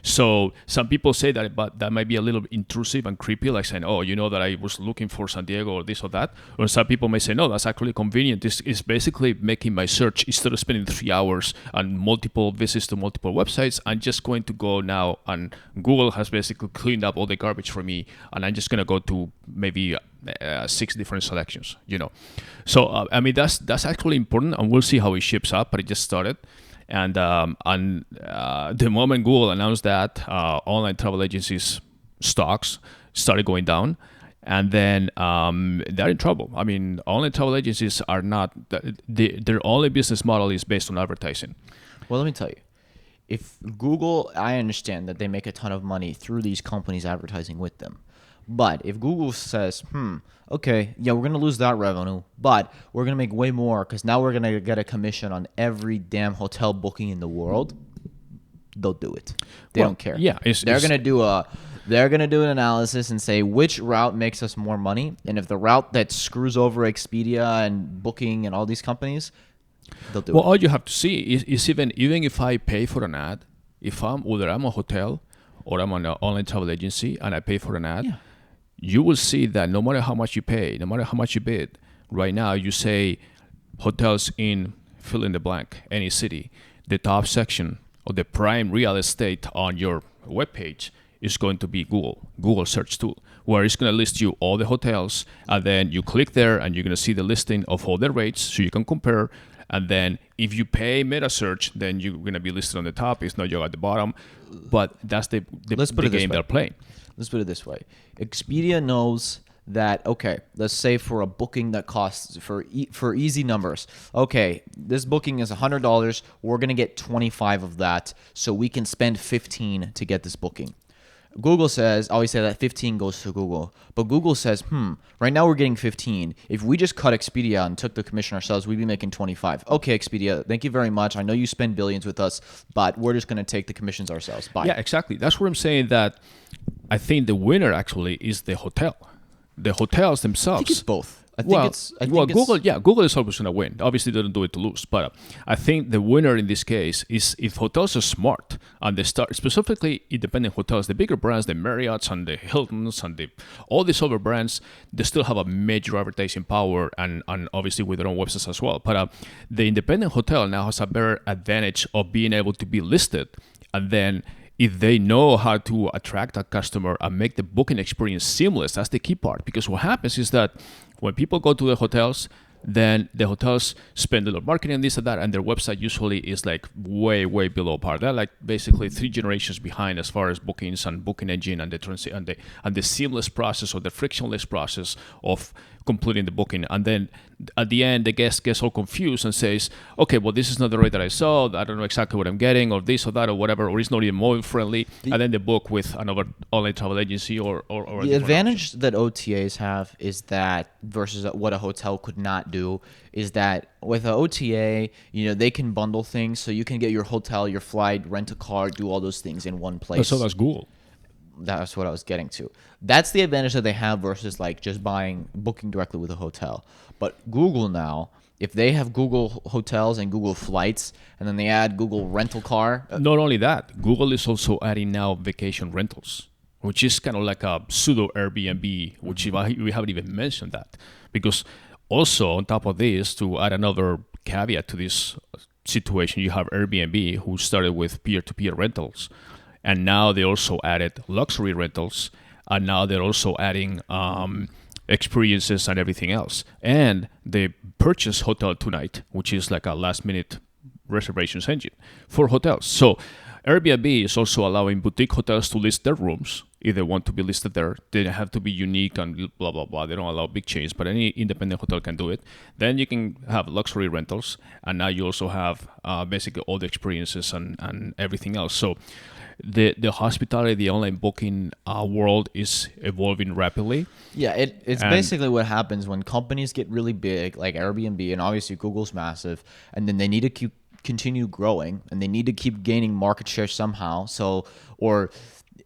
[SPEAKER 1] So some people say that, but that might be a little intrusive and creepy, like saying, oh, that I was looking for San Diego or this or that. Or some people may say, no, that's actually convenient. This is basically making my search, instead of spending 3 hours on multiple visits to multiple websites, I'm just going to go now, and Google has basically cleaned up all the garbage for me, and I'm just going to go to maybe 6 different selections, So, that's actually important, and we'll see how it ships up, but it just started. And the moment Google announced that, online travel agencies stocks started going down, and then they're in trouble. Online travel agencies are not, their only business model is based on advertising.
[SPEAKER 2] Well, let me tell you, if Google, I understand that they make a ton of money through these companies advertising with them. But if Google says, okay, yeah, we're going to lose that revenue, but we're going to make way more because now we're going to get a commission on every damn hotel booking in the world, they'll do it. They don't care.
[SPEAKER 1] Yeah,
[SPEAKER 2] they're going to do an analysis and say which route makes us more money, and if the route that screws over Expedia and Booking and all these companies, they'll do it.
[SPEAKER 1] Well, all you have to see is even if I pay for an ad, if I'm a hotel or I'm an online travel agency and I pay for an ad, you will see that no matter how much you pay, no matter how much you bid, right now you say hotels in fill in the blank, any city, the top section of the prime real estate on your webpage is going to be Google search tool, where it's going to list you all the hotels, and then you click there and you're going to see the listing of all the rates so you can compare. And then if you pay meta search, then you're going to be listed on the top. It's not you're at the bottom. But that's the game they're playing.
[SPEAKER 2] Let's put it this way. Expedia knows that, okay, let's say for a booking that costs, for easy numbers, okay, this booking is $100. We're going to get 25 of that, so we can spend 15 to get this booking. Google says, I always say that 15 goes to Google, but Google says, right now we're getting 15. If we just cut Expedia and took the commission ourselves, we'd be making 25. Okay, Expedia, thank you very much. I know you spend billions with us, but we're just going to take the commissions ourselves. Bye.
[SPEAKER 1] Yeah, exactly. That's where I'm saying that I think the winner actually is the hotel. The hotels themselves.
[SPEAKER 2] I think it's both. Google
[SPEAKER 1] is always going to win. Obviously, they don't do it to lose. But I think the winner in this case is if hotels are smart and they start, specifically independent hotels, the bigger brands, the Marriotts and the Hiltons and all these other brands, they still have a major advertising power and obviously with their own websites as well. But the independent hotel now has a better advantage of being able to be listed, and then if they know how to attract a customer and make the booking experience seamless, that's the key part. Because what happens is that when people go to the hotels, then the hotels spend a lot of marketing and this and that, and their website usually is like way, way below par. They're like basically 3 generations behind as far as bookings and booking engine and the seamless process or the frictionless process of completing the booking. And then at the end, the guest gets all confused and says, okay, well, this is not the rate that I saw. I don't know exactly what I'm getting, or this or that or whatever, or it's not even mobile friendly. And then they book with another online travel agency or
[SPEAKER 2] the advantage that OTAs have is that versus what a hotel could not do is that with an OTA, they can bundle things, so you can get your hotel, your flight, rent a car, do all those things in one place.
[SPEAKER 1] So that's Google.
[SPEAKER 2] That's what I was getting to. That's the advantage that they have versus like just booking directly with a hotel. But Google now, if they have Google hotels and Google flights, and then they add Google rental car.
[SPEAKER 1] Not only that, Google is also adding now vacation rentals, which is kind of like a pseudo Airbnb, which we haven't even mentioned that. Because also on top of this, to add another caveat to this situation, you have Airbnb, who started with peer-to-peer rentals. And now they also added luxury rentals, and now they're also adding experiences and everything else. And they purchased Hotel Tonight, which is like a last-minute reservations engine for hotels. So Airbnb is also allowing boutique hotels to list their rooms if they want to be listed there. They have to be unique and blah, blah, blah. They don't allow big chains, but any independent hotel can do it. Then you can have luxury rentals, and now you also have basically all the experiences and everything else. So the hospitality, the online booking world is evolving rapidly.
[SPEAKER 2] Yeah, it's basically what happens when companies get really big, like Airbnb, and obviously Google's massive, and then they need to continue growing, and they need to keep gaining market share somehow. So, or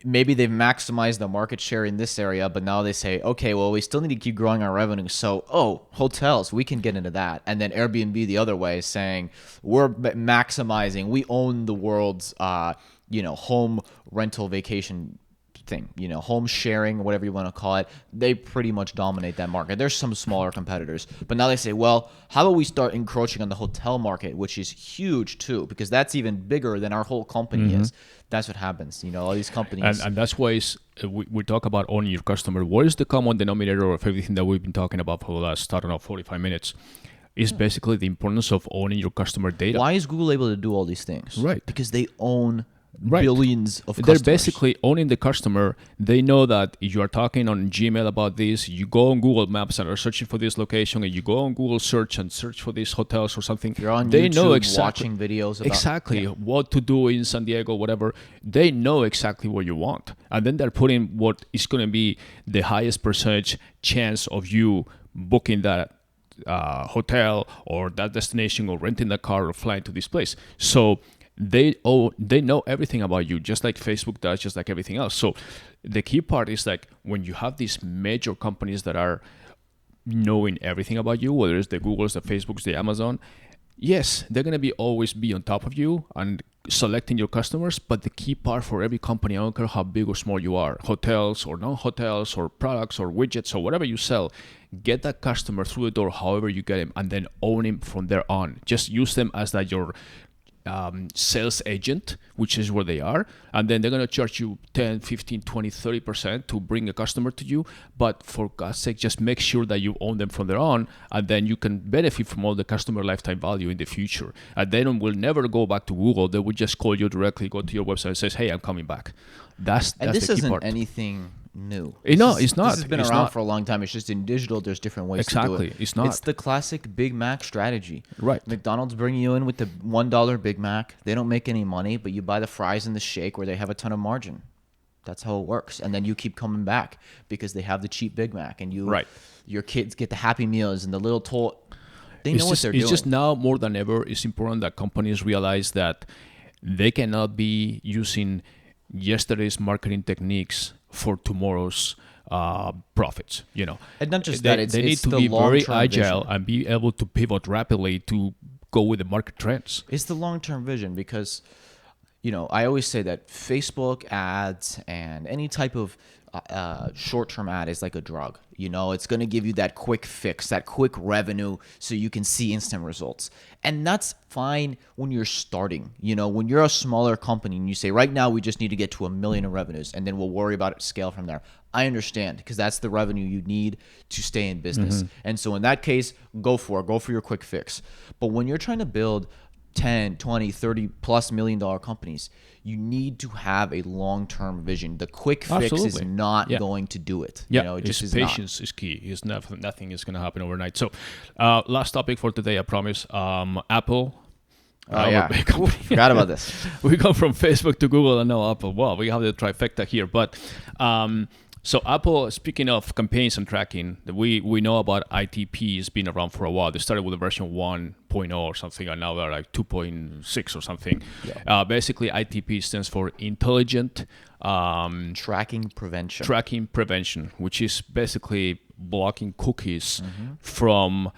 [SPEAKER 2] maybe they've maximized the market share in this area, but now they say, okay, well, we still need to keep growing our revenue. So, hotels, we can get into that. And then Airbnb the other way saying, we're maximizing, we own the world's, home rental vacation thing, home sharing, whatever you want to call it. They pretty much dominate that market. There's some smaller competitors, but now they say, well, how about we start encroaching on the hotel market, which is huge too, because that's even bigger than our whole company is. That's what happens. All these companies.
[SPEAKER 1] And that's why we talk about owning your customer. What is the common denominator of everything that we've been talking about for the last, 45 minutes? Is basically the importance of owning your customer data.
[SPEAKER 2] Why is Google able to do all these things?
[SPEAKER 1] Right.
[SPEAKER 2] Because they own billions of customers.
[SPEAKER 1] They're basically owning the customer. They know that if you are talking on Gmail about this, you go on Google Maps and are searching for this location, and you go on Google search and search for these hotels or something.
[SPEAKER 2] If you're on
[SPEAKER 1] they
[SPEAKER 2] YouTube
[SPEAKER 1] know exactly,
[SPEAKER 2] watching videos about
[SPEAKER 1] what to do in San Diego, whatever. They know exactly what you want. And then they're putting what is going to be the highest percentage chance of you booking that hotel or that destination or renting the car or flying to this place. So they know everything about you, just like Facebook does, just like everything else. So the key part is like when you have these major companies that are knowing everything about you, whether it's the Googles, the Facebooks, the Amazon, yes, they're going to always be on top of you and selecting your customers. But the key part for every company, I don't care how big or small you are, hotels or non-hotels or products or widgets or whatever you sell, get that customer through the door however you get him, and then own him from there on. Just use them as that your sales agent, which is where they are, and then they're going to charge you 10, 15, 20, 30% to bring a customer to you. But for God's sake, just make sure that you own them from there on, and then you can benefit from all the customer lifetime value in the future. And then we'll never go back to Google. They will just call you directly, go to your website and says, hey, I'm coming back. That's
[SPEAKER 2] and this
[SPEAKER 1] the key
[SPEAKER 2] isn't
[SPEAKER 1] part.
[SPEAKER 2] Anything new.
[SPEAKER 1] It's not.
[SPEAKER 2] This has been
[SPEAKER 1] It's
[SPEAKER 2] around
[SPEAKER 1] not.
[SPEAKER 2] for a long time. It's just in digital, there's different ways to do it.
[SPEAKER 1] It's not.
[SPEAKER 2] It's the classic Big Mac strategy.
[SPEAKER 1] Right.
[SPEAKER 2] McDonald's bringing you in with the $1 Big Mac. They don't make any money, but you buy the fries and the shake where they have a ton of margin. That's how it works. And then you keep coming back because they have the cheap Big Mac, and your kids get the Happy Meals and the little toy. They know what they're doing.
[SPEAKER 1] It's just now more than ever, it's important that companies realize that they cannot be using yesterday's marketing techniques for tomorrow's profits.
[SPEAKER 2] And not just
[SPEAKER 1] they
[SPEAKER 2] that,
[SPEAKER 1] they need
[SPEAKER 2] it's
[SPEAKER 1] to
[SPEAKER 2] the
[SPEAKER 1] be very
[SPEAKER 2] long-term
[SPEAKER 1] agile
[SPEAKER 2] vision.
[SPEAKER 1] and be able to pivot rapidly to go with the market trends.
[SPEAKER 2] It's the long-term vision because, I always say that Facebook ads and any type of short-term ad is like a drug. It's going to give you that quick fix, that quick revenue so you can see instant results. And that's fine when you're starting. When you're a smaller company and you say, right now we just need to get to 1 million in revenues and then we'll worry about it scale from there. I understand, because that's the revenue you need to stay in business. And so in that case, go for it. Go for your quick fix. But when you're trying to build 10, 20, 30 plus $1 million companies, you need to have a long-term vision. The quick fix is not going to do it.
[SPEAKER 1] Yeah,
[SPEAKER 2] patience
[SPEAKER 1] is key. Nothing is going to happen overnight. So last topic for today, I promise. Apple.
[SPEAKER 2] Forgot about this.
[SPEAKER 1] We go from Facebook to Google and now Apple. Well, we have the trifecta here. But so Apple, speaking of campaigns and tracking, we know about ITP. It's been around for a while. They started with a version 1.0 or something, and now they're like 2.6 or something. Yeah. Basically, ITP stands for Intelligent
[SPEAKER 2] Tracking Prevention.
[SPEAKER 1] Tracking Prevention, which is basically blocking cookies from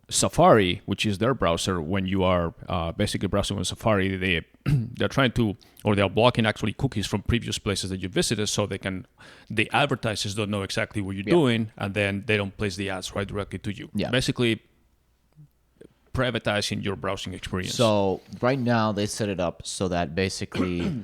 [SPEAKER 1] Safari, which is their browser. When you are basically browsing on Safari, they're trying to, or they're blocking actually cookies from previous places that you visited, so the advertisers don't know exactly what you're doing, and then they don't place the ads right directly to you. Yeah. Basically, privatizing your browsing experience.
[SPEAKER 2] So right now they set it up so that basically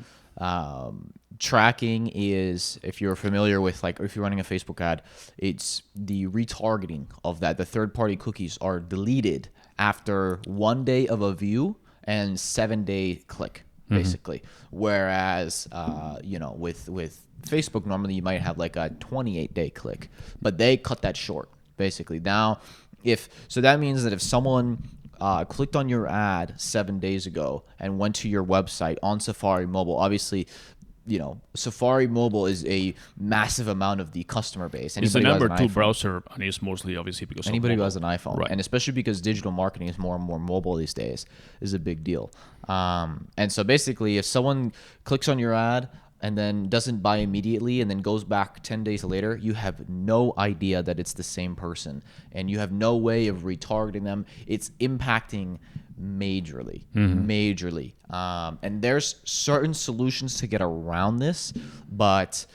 [SPEAKER 2] tracking is, if you're familiar with, like, if you're running a Facebook ad, it's the retargeting of that. The third-party cookies are deleted after 1 day of a view and 7-day click, basically. Whereas, with Facebook, normally you might have like a 28-day click, but they cut that short, basically. Now, so that means that if someone clicked on your ad 7 days ago and went to your website on Safari Mobile, obviously, Safari Mobile is a massive amount of the customer base.
[SPEAKER 1] It's the number 2 browser, and it's mostly obviously because
[SPEAKER 2] anybody
[SPEAKER 1] of
[SPEAKER 2] who has an iPhone, and especially because digital marketing is more and more mobile these days, is a big deal. And so basically, if someone clicks on your ad and then doesn't buy immediately and then goes back 10 days later, you have no idea that it's the same person, and you have no way of retargeting them. It's impacting majorly. And there's certain solutions to get around this, but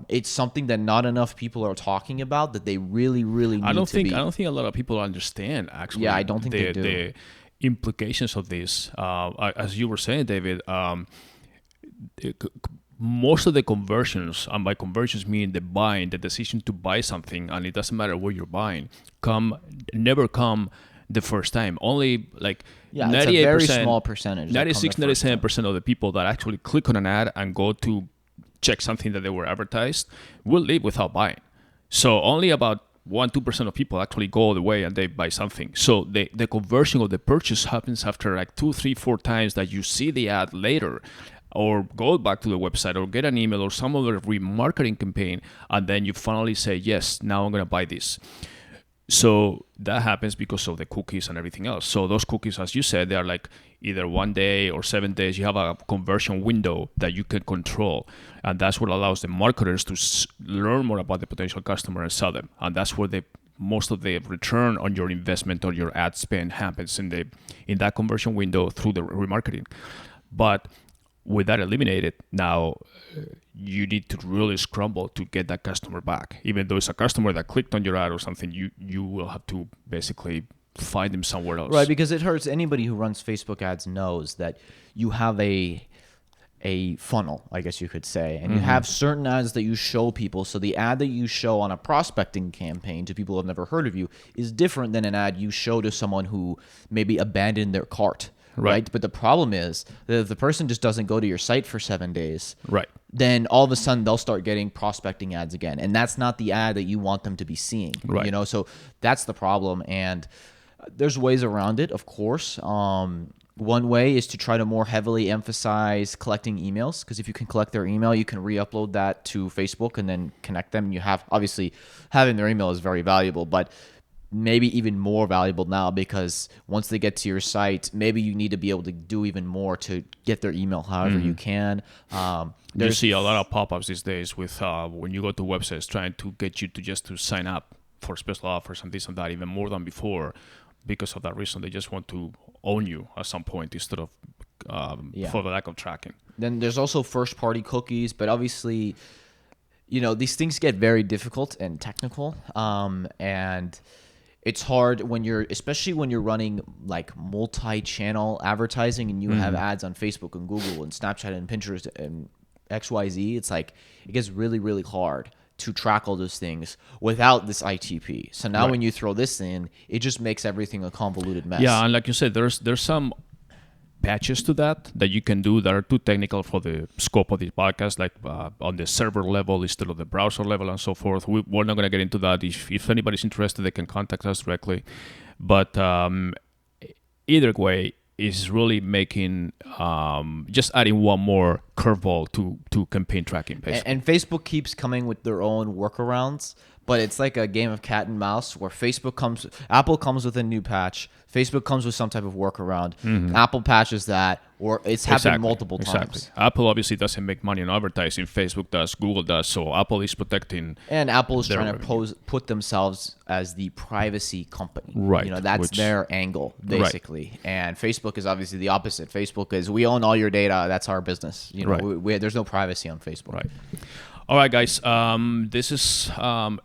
[SPEAKER 2] it's something that not enough people are talking about, that they really need
[SPEAKER 1] I don't
[SPEAKER 2] to
[SPEAKER 1] think
[SPEAKER 2] be.
[SPEAKER 1] I don't think a lot of people understand actually.
[SPEAKER 2] Yeah, I don't think they do.
[SPEAKER 1] The implications of this. As you were saying, David, most of the conversions, and by conversions mean the buying, the decision to buy something, and it doesn't matter what you're buying, never come the first time. Only like 98%,
[SPEAKER 2] it's a very small percentage.
[SPEAKER 1] 97% of the people that actually click on an ad and go to check something that they were advertised will leave without buying. So only about 1-2% of people actually go all the way and they buy something. So the conversion of the purchase happens after like 2, 3, 4 times that you see the ad later, or go back to the website or get an email or some other remarketing campaign, and then you finally say, yes, now I'm going to buy this. So that happens because of the cookies and everything else. So those cookies, as you said, they are like either 1 day or 7 days. You have a conversion window that you can control. And that's what allows the marketers to learn more about the potential customer and sell them. And that's where most of the return on your investment or your ad spend happens in that conversion window through the remarketing. But with that eliminated, now you need to really scramble to get that customer back. Even though it's a customer that clicked on your ad or something, you will have to basically find them somewhere else.
[SPEAKER 2] Right, because it hurts. Anybody who runs Facebook ads knows that you have a funnel, I guess you could say, and you have certain ads that you show people. So the ad that you show on a prospecting campaign to people who have never heard of you is different than an ad you show to someone who maybe abandoned their cart. Right. But the problem is that if the person just doesn't go to your site for 7 days, then all of a sudden they'll start getting prospecting ads again. And that's not the ad that you want them to be seeing. You know, so that's the problem. And there's ways around it, of course. One way is to try to more heavily emphasize collecting emails, because if you can collect their email, you can re-upload that to Facebook and then connect them. You have, obviously, having their email is very valuable, but maybe even more valuable now, because once they get to your site, maybe you need to be able to do even more to get their email however you can.
[SPEAKER 1] You see a lot of pop-ups these days with when you go to websites trying to get you to sign up for special offers and this and that, even more than before. Because of that reason, they just want to own you at some point instead of for the lack of tracking. Then
[SPEAKER 2] there's also first-party cookies, but obviously, you know, these things get very difficult and technical, and it's hard especially when you're running like multi-channel advertising and you have ads on Facebook and Google and Snapchat and Pinterest and XYZ. It's like, it gets really hard to track all those things without this ITP. So now when you throw this in, it just makes everything a convoluted mess.
[SPEAKER 1] Yeah, and like you said, there's some patches to that you can do that are too technical for the scope of this podcast, like on the server level instead of the browser level and so forth. We're not going to get into that. If anybody's interested, they can contact us directly. But either way, is really making just adding one more curveball to campaign tracking, basically.
[SPEAKER 2] And Facebook keeps coming with their own workarounds, but it's like a game of cat and mouse where Apple comes with a new patch, Facebook comes with some type of workaround, Apple patches that, or it's happened multiple times.
[SPEAKER 1] Apple obviously doesn't make money on advertising, Facebook does, Google does, so Apple is protecting.
[SPEAKER 2] And Apple is trying to put themselves as the privacy company.
[SPEAKER 1] Right.
[SPEAKER 2] You know, that's their angle, basically. Right. And Facebook is obviously the opposite. Facebook is, we own all your data, that's our business. You know, there's no privacy on Facebook.
[SPEAKER 1] Right. All right, guys. This is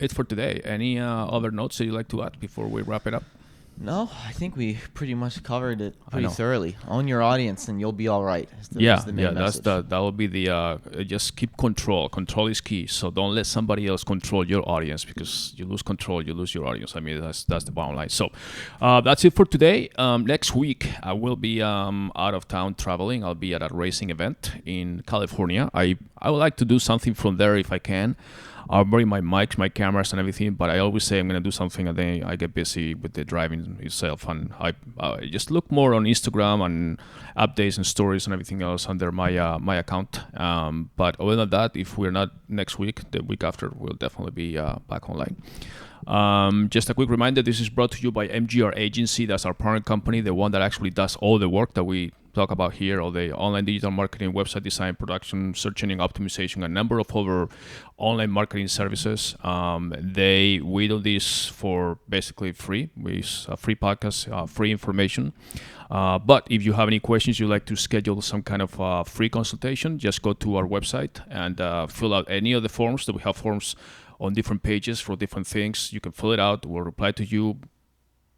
[SPEAKER 1] it for today. Any other notes that you'd like to add before we wrap it up?
[SPEAKER 2] No, I think we pretty much covered it pretty thoroughly. Own your audience, and you'll be all right.
[SPEAKER 1] That will be the just keep control. Control is key. So don't let somebody else control your audience, because you lose control, you lose your audience. I mean, that's the bottom line. So that's it for today. Next week I will be out of town traveling. I'll be at a racing event in California. I would like to do something from there if I can. I'll bring my mics, my cameras, and everything, but I always say I'm going to do something, and then I get busy with the driving itself, and I just look more on Instagram and updates and stories and everything else under my account. But other than that, if we're not next week, the week after, we'll definitely be back online. Just a quick reminder, this is brought to you by MGR Agency. That's our parent company, the one that actually does all the work that we talk about here, all the online digital marketing, website design, production, search engine optimization, a number of other online marketing services. We do this for basically free. It's a free podcast, free information. But if you have any questions, you'd like to schedule some kind of free consultation, just go to our website and fill out any of the forms. That we have forms on different pages for different things. You can fill it out. We'll reply to you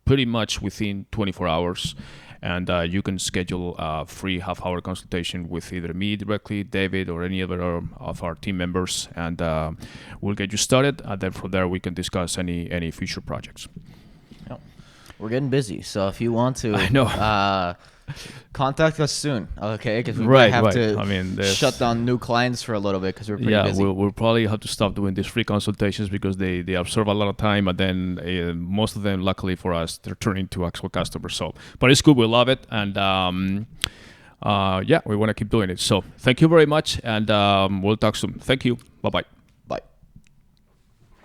[SPEAKER 1] pretty much within 24 hours. And you can schedule a free half-hour consultation with either me directly, David, or any other of our team members. And we'll get you started. And then from there, we can discuss any future projects.
[SPEAKER 2] We're getting busy, so if you want to,
[SPEAKER 1] I know.
[SPEAKER 2] Contact us soon, okay? Because we might have to shut down new clients for a little bit because we're pretty busy. Yeah,
[SPEAKER 1] we'll probably have to stop doing these free consultations because they absorb a lot of time, and then most of them, luckily for us, they're turning into actual customers. So, but it's good. We love it, and we want to keep doing it. So, thank you very much, and we'll talk soon. Thank you. Bye-bye.